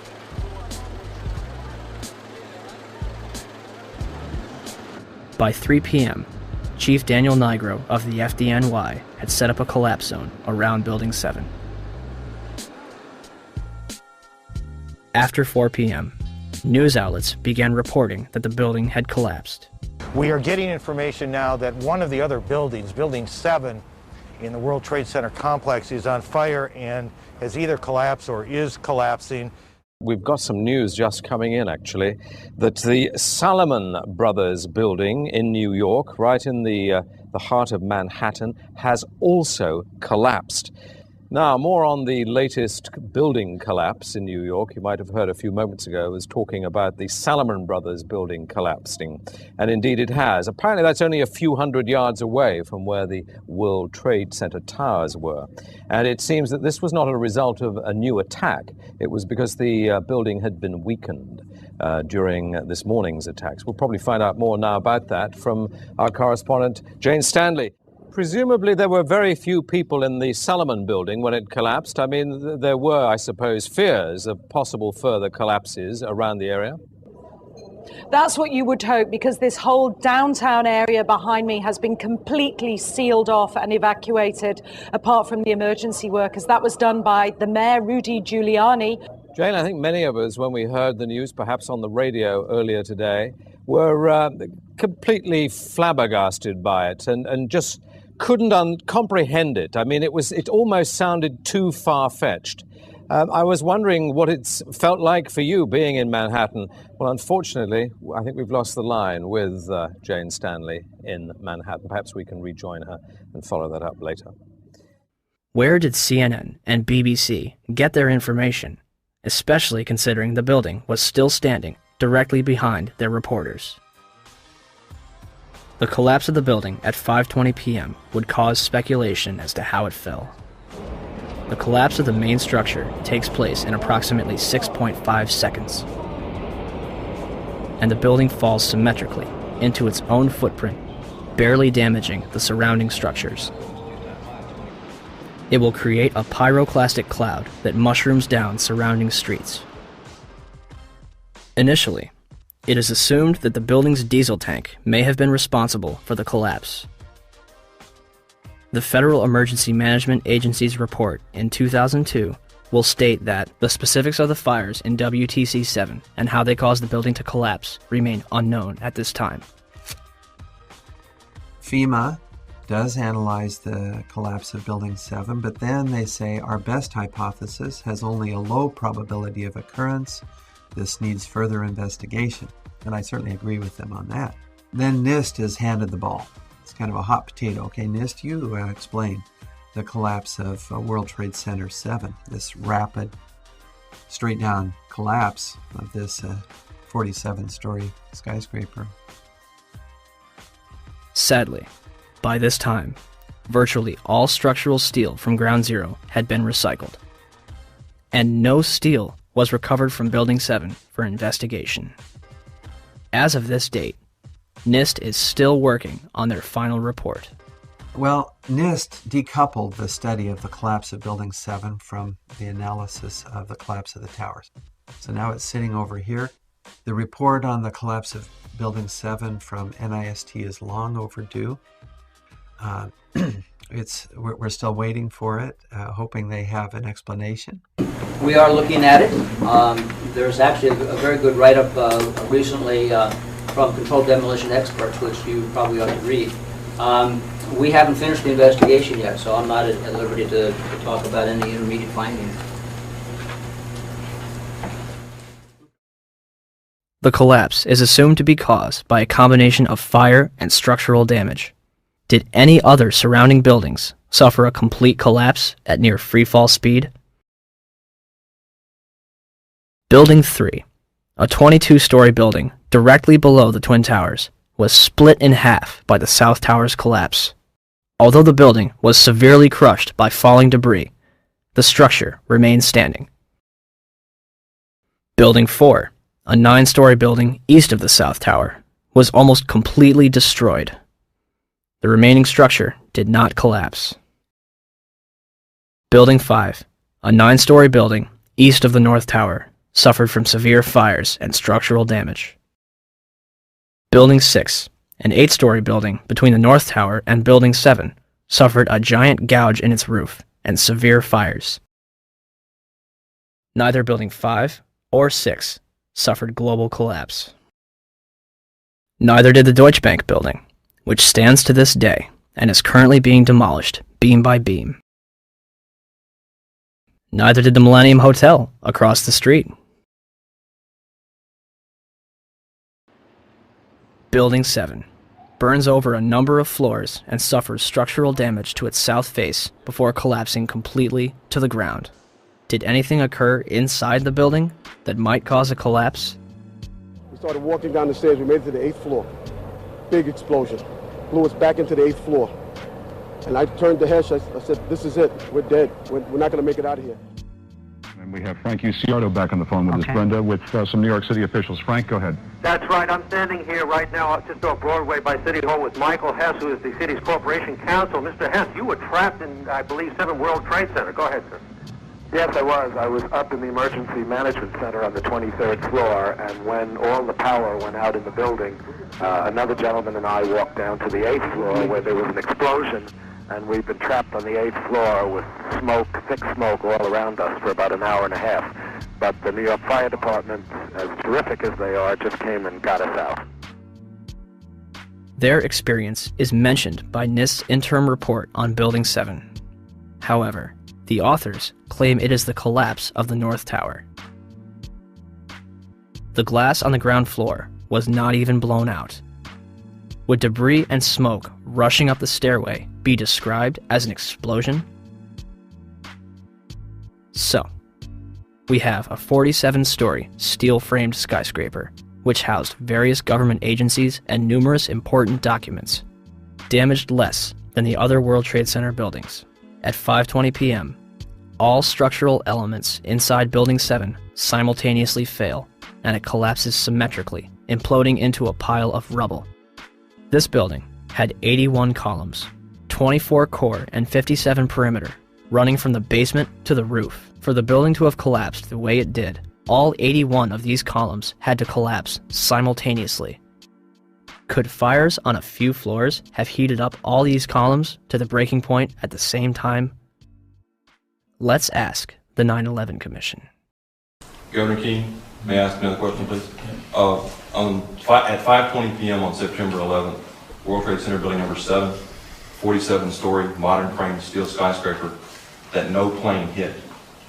By 3 p.m., Chief Daniel Nigro of the FDNY had set up a collapse zone around Building 7. After 4 p.m., news outlets began reporting that the building had collapsed. We are getting information now that one of the other buildings, Building 7, in the World Trade Center complex is on fire and has either collapsed or is collapsing. We've got some news just coming in, actually, that the Salomon Brothers building in New York, right in the heart of Manhattan, has also collapsed. Now, more on the latest building collapse in New York. You might have heard a few moments ago I was talking about the Salomon Brothers building collapsing. And indeed it has. Apparently that's only a few hundred yards away from where the World Trade Center towers were. And it seems that this was not a result of a new attack. It was because the building had been weakened during this morning's attacks. We'll probably find out more now about that from our correspondent, Jane Stanley. Presumably there were very few people in the Salomon building when it collapsed. I mean, there were, I suppose, fears of possible further collapses around the area. That's what you would hope, because this whole downtown area behind me has been completely sealed off and evacuated, apart from the emergency workers. That was done by the mayor, Rudy Giuliani. Jane, I think many of us, when we heard the news, perhaps on the radio earlier today, were completely flabbergasted by it and just couldn't comprehend it. I mean, it almost sounded too far-fetched. I was wondering what it's felt like for you being in Manhattan. Well, unfortunately, I think we've lost the line with Jane Stanley in Manhattan. Perhaps we can rejoin her and follow that up later. Where did CNN and BBC get their information, especially considering the building was still standing directly behind their reporters? The collapse of the building at 5:20 p.m. would cause speculation as to how it fell. The collapse of the main structure takes place in approximately 6.5 seconds, and the building falls symmetrically into its own footprint, barely damaging the surrounding structures. It will create a pyroclastic cloud that mushrooms down surrounding streets. Initially, it is assumed that the building's diesel tank may have been responsible for the collapse. The Federal Emergency Management Agency's report in 2002 will state that the specifics of the fires in WTC-7 and how they caused the building to collapse remain unknown at this time. FEMA does analyze the collapse of Building 7, but then they say our best hypothesis has only a low probability of occurrence. This needs further investigation, and I certainly agree with them on that. Then NIST is handed the ball. It's kind of a hot potato. Okay, NIST, you explain the collapse of World Trade Center 7, this rapid, straight-down collapse of this 47-story skyscraper. Sadly, by this time, virtually all structural steel from Ground Zero had been recycled, and no steel was recovered from Building 7 for investigation. As of this date, NIST is still working on their final report. Well, NIST decoupled the study of the collapse of Building 7 from the analysis of the collapse of the towers. So now it's sitting over here. The report on the collapse of Building 7 from NIST is long overdue. We're still waiting for it, hoping they have an explanation. We are looking at it. There's actually a very good write-up recently from Controlled Demolition Experts, which you probably ought to read. We haven't finished the investigation yet, so I'm not at liberty to talk about any intermediate findings. The collapse is assumed to be caused by a combination of fire and structural damage. Did any other surrounding buildings suffer a complete collapse at near freefall speed? Building 3, a 22-story building directly below the Twin Towers, was split in half by the South Tower's collapse. Although the building was severely crushed by falling debris, the structure remained standing. Building 4, a 9-story building east of the South Tower, was almost completely destroyed. The remaining structure did not collapse. Building 5, a 9-story building east of the North Tower, suffered from severe fires and structural damage. Building 6, an 8-story building between the North Tower and Building 7, suffered a giant gouge in its roof and severe fires. Neither Building 5 or 6 suffered global collapse. Neither did the Deutsche Bank building, which stands to this day and is currently being demolished beam by beam. Neither did the Millennium Hotel across the street. Building 7 burns over a number of floors and suffers structural damage to its south face before collapsing completely to the ground. Did anything occur inside the building that might cause a collapse? We started walking down the stairs. We made it to the 8th floor. Big explosion. Blew us back into the 8th floor. And I turned to Hesh. I said, this is it. We're dead. We're not going to make it out of here. And we have Frank Uciardo back on the phone with us, Brenda, with some New York City officials. Frank, go ahead. That's right. I'm standing here right now just off Broadway by City Hall with Michael Hess, who is the city's corporation counsel. Mr. Hess, you were trapped in, I believe, 7 World Trade Center. Go ahead, sir. Yes, I was. I was up in the Emergency Management Center on the 23rd floor, and when all the power went out in the building, another gentleman and I walked down to the 8th floor where there was an explosion, and we've been trapped on the 8th floor with smoke, thick smoke all around us for about an hour and a half. But the New York Fire Department, as terrific as they are, just came and got us out. Their experience is mentioned by NIST's interim report on Building 7. However, the authors claim it is the collapse of the North Tower. The glass on the ground floor was not even blown out. Would debris and smoke rushing up the stairway be described as an explosion? So, we have a 47-story steel-framed skyscraper, which housed various government agencies and numerous important documents, damaged less than the other World Trade Center buildings. At 5:20 p.m., all structural elements inside Building 7 simultaneously fail, and it collapses symmetrically, imploding into a pile of rubble. This building had 81 columns, 24 core and 57 perimeter, running from the basement to the roof. For the building to have collapsed the way it did, all 81 of these columns had to collapse simultaneously. Could fires on a few floors have heated up all these columns to the breaking point at the same time? Let's ask the 9/11 Commission. Governor Keane, may I ask another question, please? At 5:20 p.m. on September 11th, World Trade Center building number 7, 47-story modern frame steel skyscraper that no plane hit,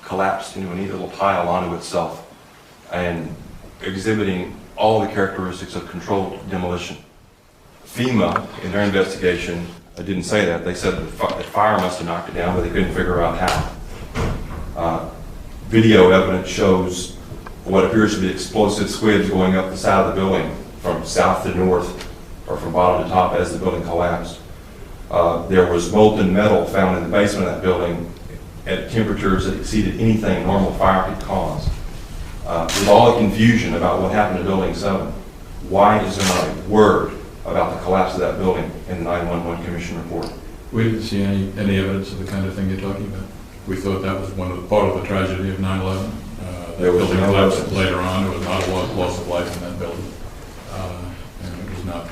collapsed into a neat little pile onto itself and exhibiting all the characteristics of controlled demolition. FEMA, in their investigation, didn't say that. They said that fire must have knocked it down, but they couldn't figure out how. Video evidence shows what appears to be explosive squids going up the side of the building from south to north or from bottom to top as the building collapsed. There was molten metal found in the basement of that building at temperatures that exceeded anything normal fire could cause. With all the confusion about what happened to Building 7, why is there not a word about the collapse of that building in the 911 Commission report? We didn't see any evidence of the kind of thing you're talking about. We thought that was part of the tragedy of 9/11. The building collapsed later on. There was not a loss of life in that building. And it was not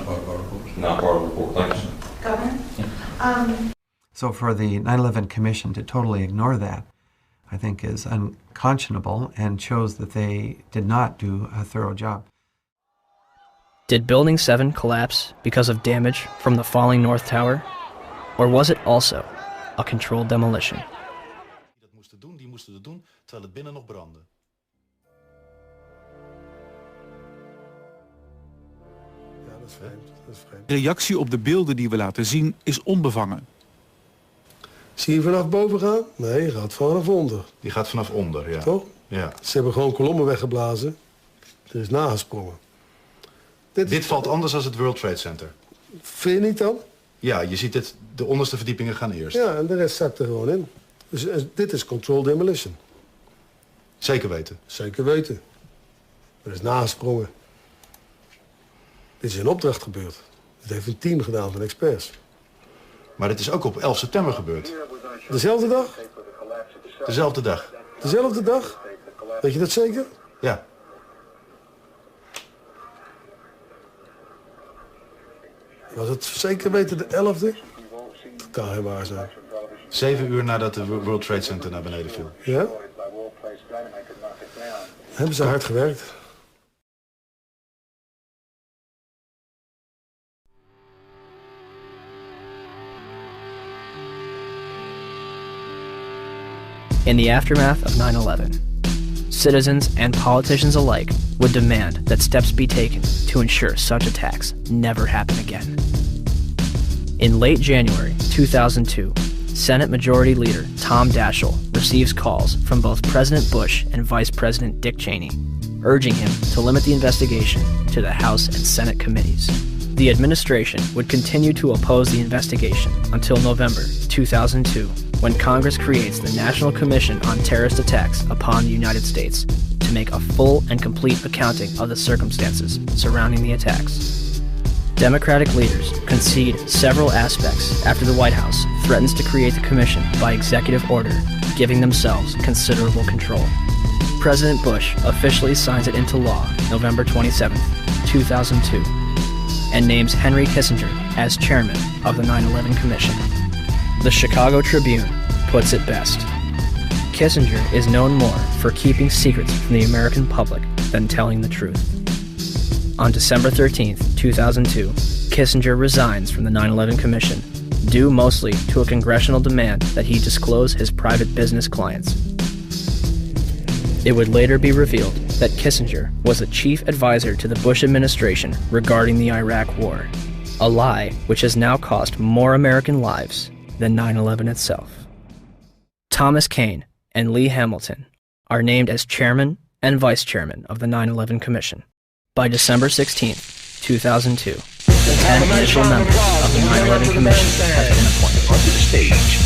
part of our report. Not part of the report. Thanks. Governor? So for the 9/11 Commission to totally ignore that, I think is unconscionable and shows that they did not do a thorough job. Did Building 7 collapse because of damage from the falling North Tower? Or was it also a controlled demolition? Die moesten het doen terwijl het binnen nog brandde. Ja, dat is vreemd. Dat is vreemd. De reactie op de beelden die we laten zien is onbevangen. Zie je vanaf boven gaan? Nee, je gaat vanaf onder. Die gaat vanaf onder, ja. Toch? Ja. Ze hebben gewoon kolommen weggeblazen. Er is nagesprongen. Dit valt anders dan het World Trade Center. Vind je niet dan? Ja, je ziet het, de onderste verdiepingen gaan eerst. Ja, en de rest zakt er gewoon in. Dus dit is controlled demolition. Zeker weten? Zeker weten. Er is nagesprongen. Dit is in opdracht gebeurd. Dit heeft een team gedaan van experts. Maar dit is ook op 11 september gebeurd. Dezelfde dag? Dezelfde dag. Dezelfde dag? Weet je dat zeker? Ja. Was het zeker weten de 11e? Dat kan geen waar zijn. 7 uur nadat de World Trade Center naar beneden viel. Ja? Hebben ze hard gewerkt. In the aftermath of 9/11, citizens and politicians alike would demand that steps be taken to ensure such attacks never happen again. In late January 2002, Senate Majority Leader Tom Daschle receives calls from both President Bush and Vice President Dick Cheney, urging him to limit the investigation to the House and Senate committees. The administration would continue to oppose the investigation until November 2002, when Congress creates the National Commission on Terrorist Attacks upon the United States to make a full and complete accounting of the circumstances surrounding the attacks. Democratic leaders concede several aspects after the White House threatens to create the commission by executive order, giving themselves considerable control. President Bush officially signs it into law November 27, 2002, and names Henry Kissinger as chairman of the 9/11 Commission. The Chicago Tribune puts it best. Kissinger is known more for keeping secrets from the American public than telling the truth. On December 13, 2002, Kissinger resigns from the 9/11 Commission, due mostly to a congressional demand that he disclose his private business clients. It would later be revealed that Kissinger was the chief advisor to the Bush administration regarding the Iraq War, a lie which has now cost more American lives than 9/11 itself. Thomas Kean and Lee Hamilton are named as chairman and vice chairman of the 9/11 Commission. By December 16, 2002, the 10 initial members of the 9/11 Commission have been appointed. Onto the stage.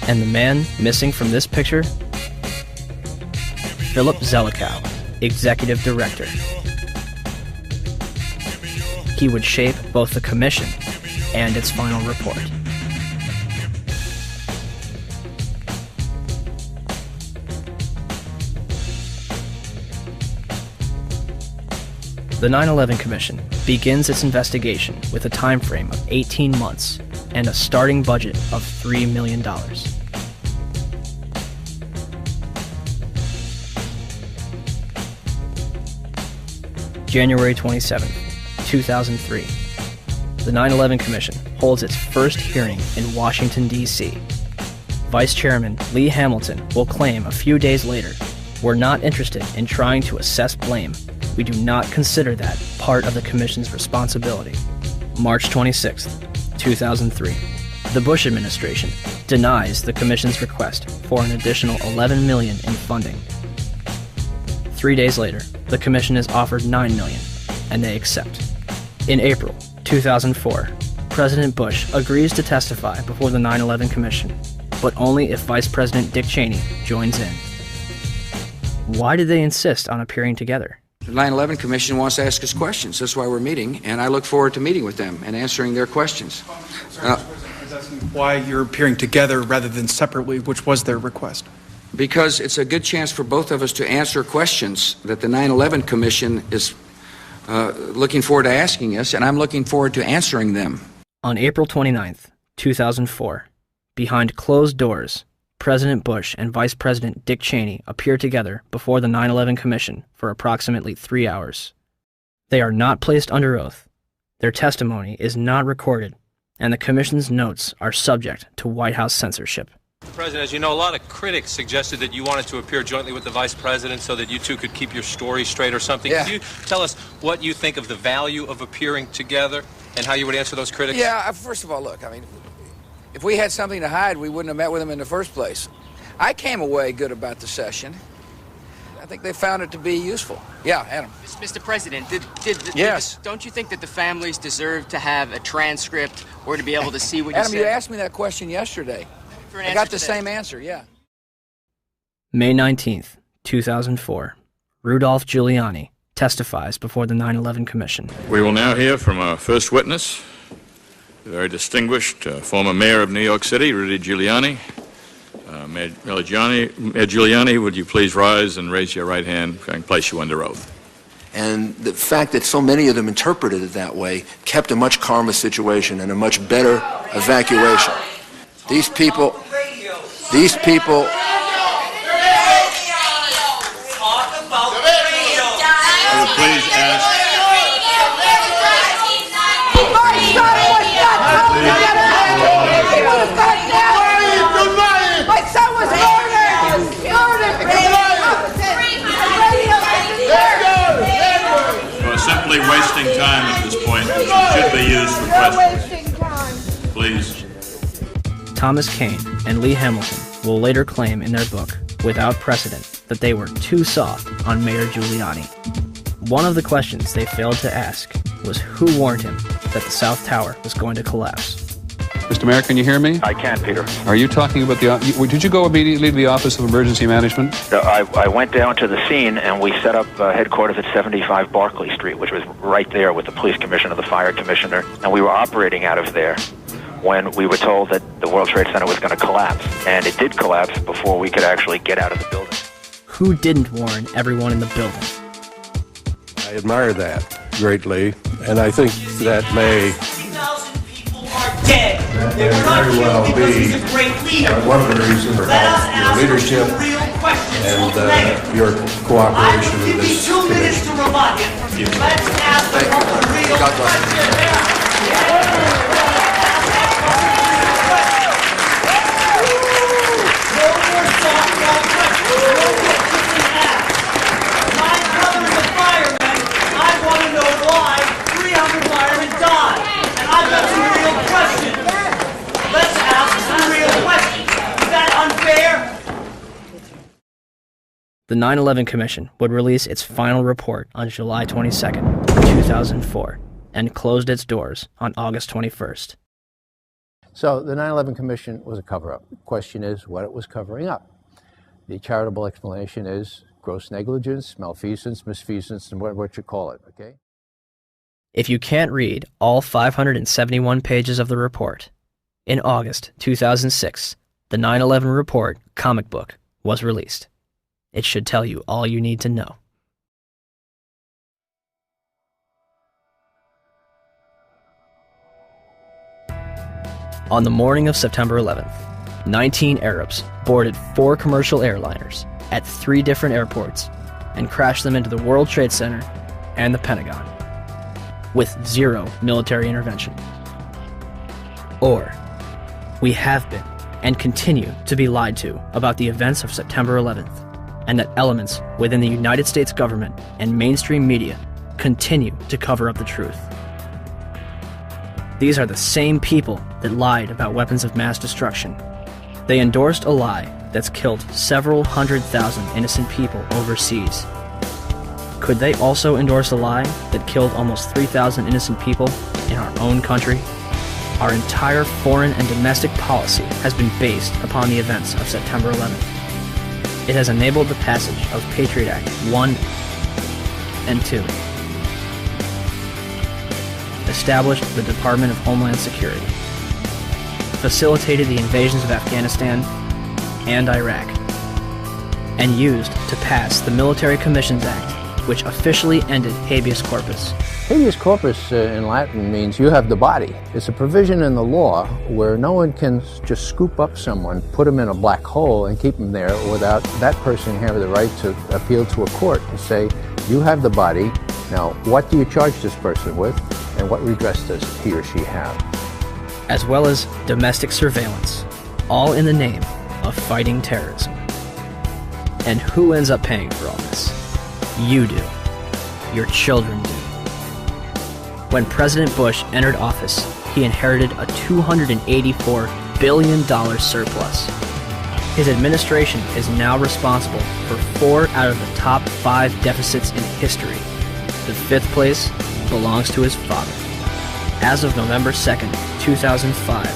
And the man missing from this picture? Philip Zelikow, Executive Director. He would shape both the commission and its final report. The 9/11 Commission begins its investigation with a time frame of 18 months and a starting budget of $3 million. January 27, 2003. The 9/11 Commission holds its first hearing in Washington, D.C. Vice Chairman Lee Hamilton will claim a few days later, "We're not interested in trying to assess blame. We do not consider that part of the Commission's responsibility." March 26, 2003. The Bush administration denies the Commission's request for an additional $11 million in funding. 3 days later, the Commission is offered $9 million, and they accept. In April 2004, President Bush agrees to testify before the 9/11 Commission, but only if Vice President Dick Cheney joins in. Why did they insist on appearing together? The 9/11 Commission wants to ask us questions. That's why we're meeting, and I look forward to meeting with them and answering their questions. I was asking why you're appearing together rather than separately, which was their request. Because it's a good chance for both of us to answer questions that the 9/11 Commission is looking forward to asking us, and I'm looking forward to answering them. On April 29, 2004, behind closed doors, President Bush and Vice President Dick Cheney appear together before the 9/11 Commission for approximately 3 hours. They are not placed under oath, their testimony is not recorded, and the Commission's notes are subject to White House censorship. President, as you know, a lot of critics suggested that you wanted to appear jointly with the Vice President so that you two could keep your story straight or something. Yeah. Can you tell us what you think of the value of appearing together and how you would answer those critics? Yeah, first of all, look, I mean, if we had something to hide, we wouldn't have met with them in the first place. I came away good about the session. I think they found it to be useful. Yeah, Adam. Mr. President, Yes. don't you think that the families deserve to have a transcript or to be able to see what Adam, you you said? asked me that question yesterday. For an I answer got the today. same answer, yeah. May 19, 2004, Rudolph Giuliani testifies before the 9/11 Commission. We will now hear from our first witness, very distinguished former mayor of New York City, Rudy Giuliani. Mayor Giuliani, would you please rise and raise your right hand and place you under oath? And the fact that so many of them interpreted it that way kept a much calmer situation and a much better evacuation. These people. I would please ask. My son was murdered! You are simply wasting time at this point, which should be used for questions. Please. Thomas Kean and Lee Hamilton will later claim in their book, Without Precedent, that they were too soft on Mayor Giuliani. One of the questions they failed to ask was who warned him that the South Tower was going to collapse. Mr. Mayor, can you hear me? I can, Peter. Are you talking about did you go immediately to the Office of Emergency Management? I went down to the scene and we set up headquarters at 75 Barclay Street, which was right there with the police commissioner, the fire commissioner, and we were operating out of there when we were told that the World Trade Center was going to collapse. And it did collapse before we could actually get out of the building. Who didn't warn everyone in the building? I admire that greatly, and I think that may dead. They were not very well be one of the reasons for your leadership and your cooperation with this commission. Let's ask the real My brother's a fireman. I want to know why 300 firemen died. And I've got some real questions. Let's ask some real questions. Is that unfair? The 9/11 Commission would release its final report on July 22, 2004, and closed its doors on August 21st. So the 9/11 Commission was a cover-up. The question is what it was covering up. The charitable explanation is gross negligence, malfeasance, misfeasance, and what you call it, okay? If you can't read all 571 pages of the report, in August 2006, the 9/11 Report comic book was released. It should tell you all you need to know. On the morning of September 11th, 19 Arabs boarded 4 commercial airliners at 3 different airports and crashed them into the World Trade Center and the Pentagon, with 0 military intervention. Or, we have been and continue to be lied to about the events of September 11th, and that elements within the United States government and mainstream media continue to cover up the truth. These are the same people that lied about weapons of mass destruction. They endorsed a lie that's killed several 100,000 innocent people overseas. Could they also endorse a lie that killed almost 3,000 innocent people in our own country? Our entire foreign and domestic policy has been based upon the events of September 11th. It has enabled the passage of Patriot Act 1 and 2, established the Department of Homeland Security, facilitated the invasions of Afghanistan and Iraq, and used to pass the Military Commissions Act, which officially ended habeas corpus. Habeas corpus in Latin means you have the body. It's a provision in the law where no one can just scoop up someone, put them in a black hole, and keep them there without that person having the right to appeal to a court and say, you have the body, now what do you charge this person with, and what redress does he or she have? As well as domestic surveillance, all in the name of fighting terrorism. And who ends up paying for all this? You do. Your children do. When President Bush entered office, he inherited a $284 billion surplus. His administration is now responsible for 4 out of the top 5 deficits in history. The 5th place belongs to his father. As of November 2nd, 2005,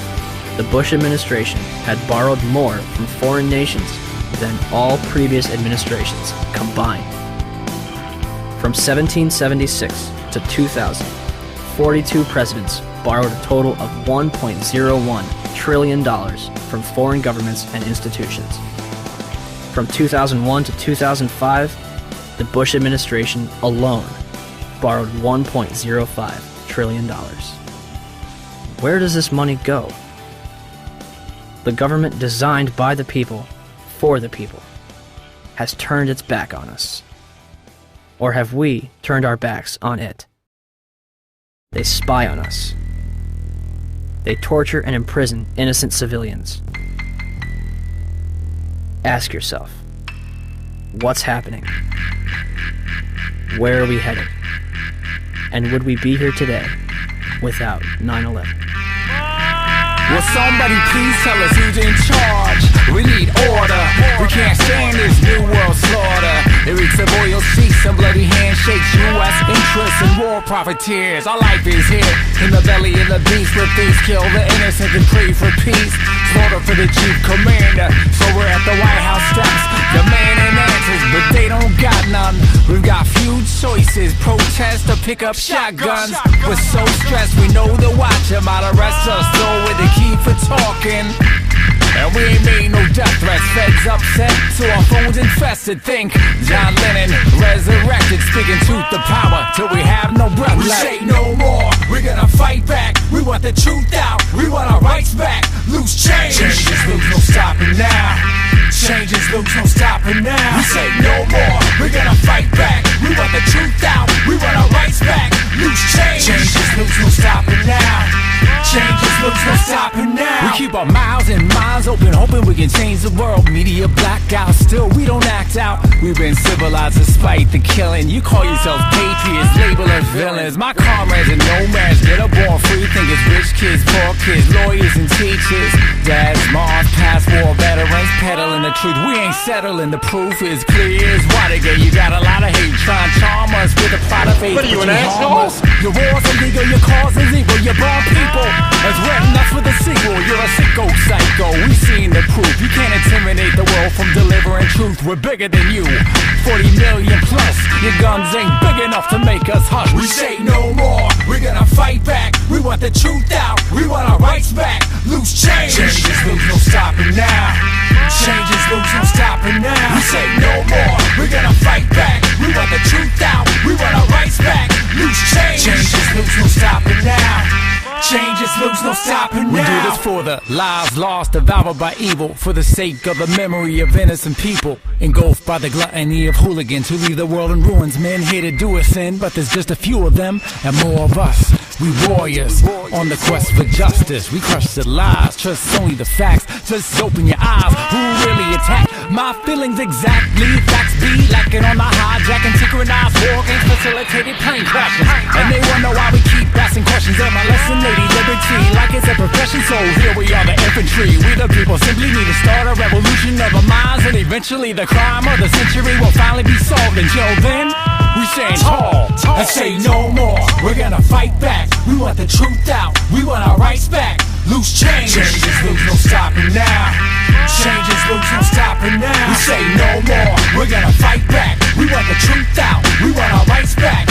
the Bush administration had borrowed more from foreign nations than all previous administrations combined. From 1776 to 2000, 42 presidents borrowed a total of $1.01 trillion from foreign governments and institutions. From 2001 to 2005, the Bush administration alone borrowed $1.05 trillion. Where does this money go? The government designed by the people, for the people, has turned its back on us. Or have we turned our backs on it? They spy on us. They torture and imprison innocent civilians. Ask yourself, what's happening? Where are we headed? And would we be here today without 9/11? Will somebody please tell us who's in charge? We need order. We can't stand this new world slaughter. It reeks of oil seats and bloody handshakes, U.S. interests and war profiteers. Our life is here in the belly of the beast, where thieves kill the innocent and pray for peace. Slaughter for the chief commander. So we're at the White House steps, demanding answers, but they don't got none. We've got few choices: protest or pick up shotguns. We're so stressed, we know the watch might arrest us, so with the key for talking. And we ain't made no death threats. Feds upset, so our phones infested. Think John Lennon resurrected, speaking truth to power till we have no breath left. We say no more, we're gonna fight back. We want the truth out, we want our rights back. Loose change, changes loose, no stopping now. Changes loose, no stopping now. We say no more, we're gonna fight back. We want the truth out, we want our rights back. Loose change, changes loose, no stopping now. Changes loose, no stopping now. We keep our mouths and minds open, hoping we can change the world. Media blackout, still we don't act out. We've been civilized despite the killing. You call yourselves patriots, label us villains. My comrades and nomads that are born free, think it's rich kids, poor kids, lawyers and teachers. Dads, moms, past war veterans, peddling the truth. We ain't settling, the proof is clear as Watergate. You got a lot of hate trying to charm us with a plot of hate. What are you, an asshole? Your war's illegal, your cause is evil, you bomb people. As written, that's for the sequel. You're a sicko psycho, we've seen the proof. You can't intimidate the world from delivering truth. We're bigger than you, 40 million plus. Your guns ain't big enough to make us hush. We say no more, we're gonna fight back. We want the truth out, we want our rights back. Loose change, changes loose, no stopping now. Changes loose, no stopping now. We say no more, we're gonna fight back. We want the truth out, we want our rights back. Loose change, changes loose, no stopping now. Changes loose, no stopping now. We do this for the lives lost, devoured by evil, for the sake of the memory of innocent people, engulfed by the gluttony of hooligans who leave the world in ruins. Men here to do us in, but there's just a few of them and more of us. We warriors on the quest for justice. We crush the lies, trust only the facts. Just open your eyes. Who really attacked my feelings exactly? Facts be lacking on the hijacking, synchronized war games, facilitated plane crashes. And they wonder why we keep asking questions. Am I less than lady liberty like it's a profession? So here we are, the infantry. We the people simply need to start a revolution of our minds, and eventually the crime of the century will finally be solved. Until then, we stand tall and say no more. We're gonna fight back. We want the truth out, we want our rights back. Loose change, changes loose, no stopping now. Changes loose, no stopping now. We say no more, we're gonna fight back. We want the truth out, we want our rights back.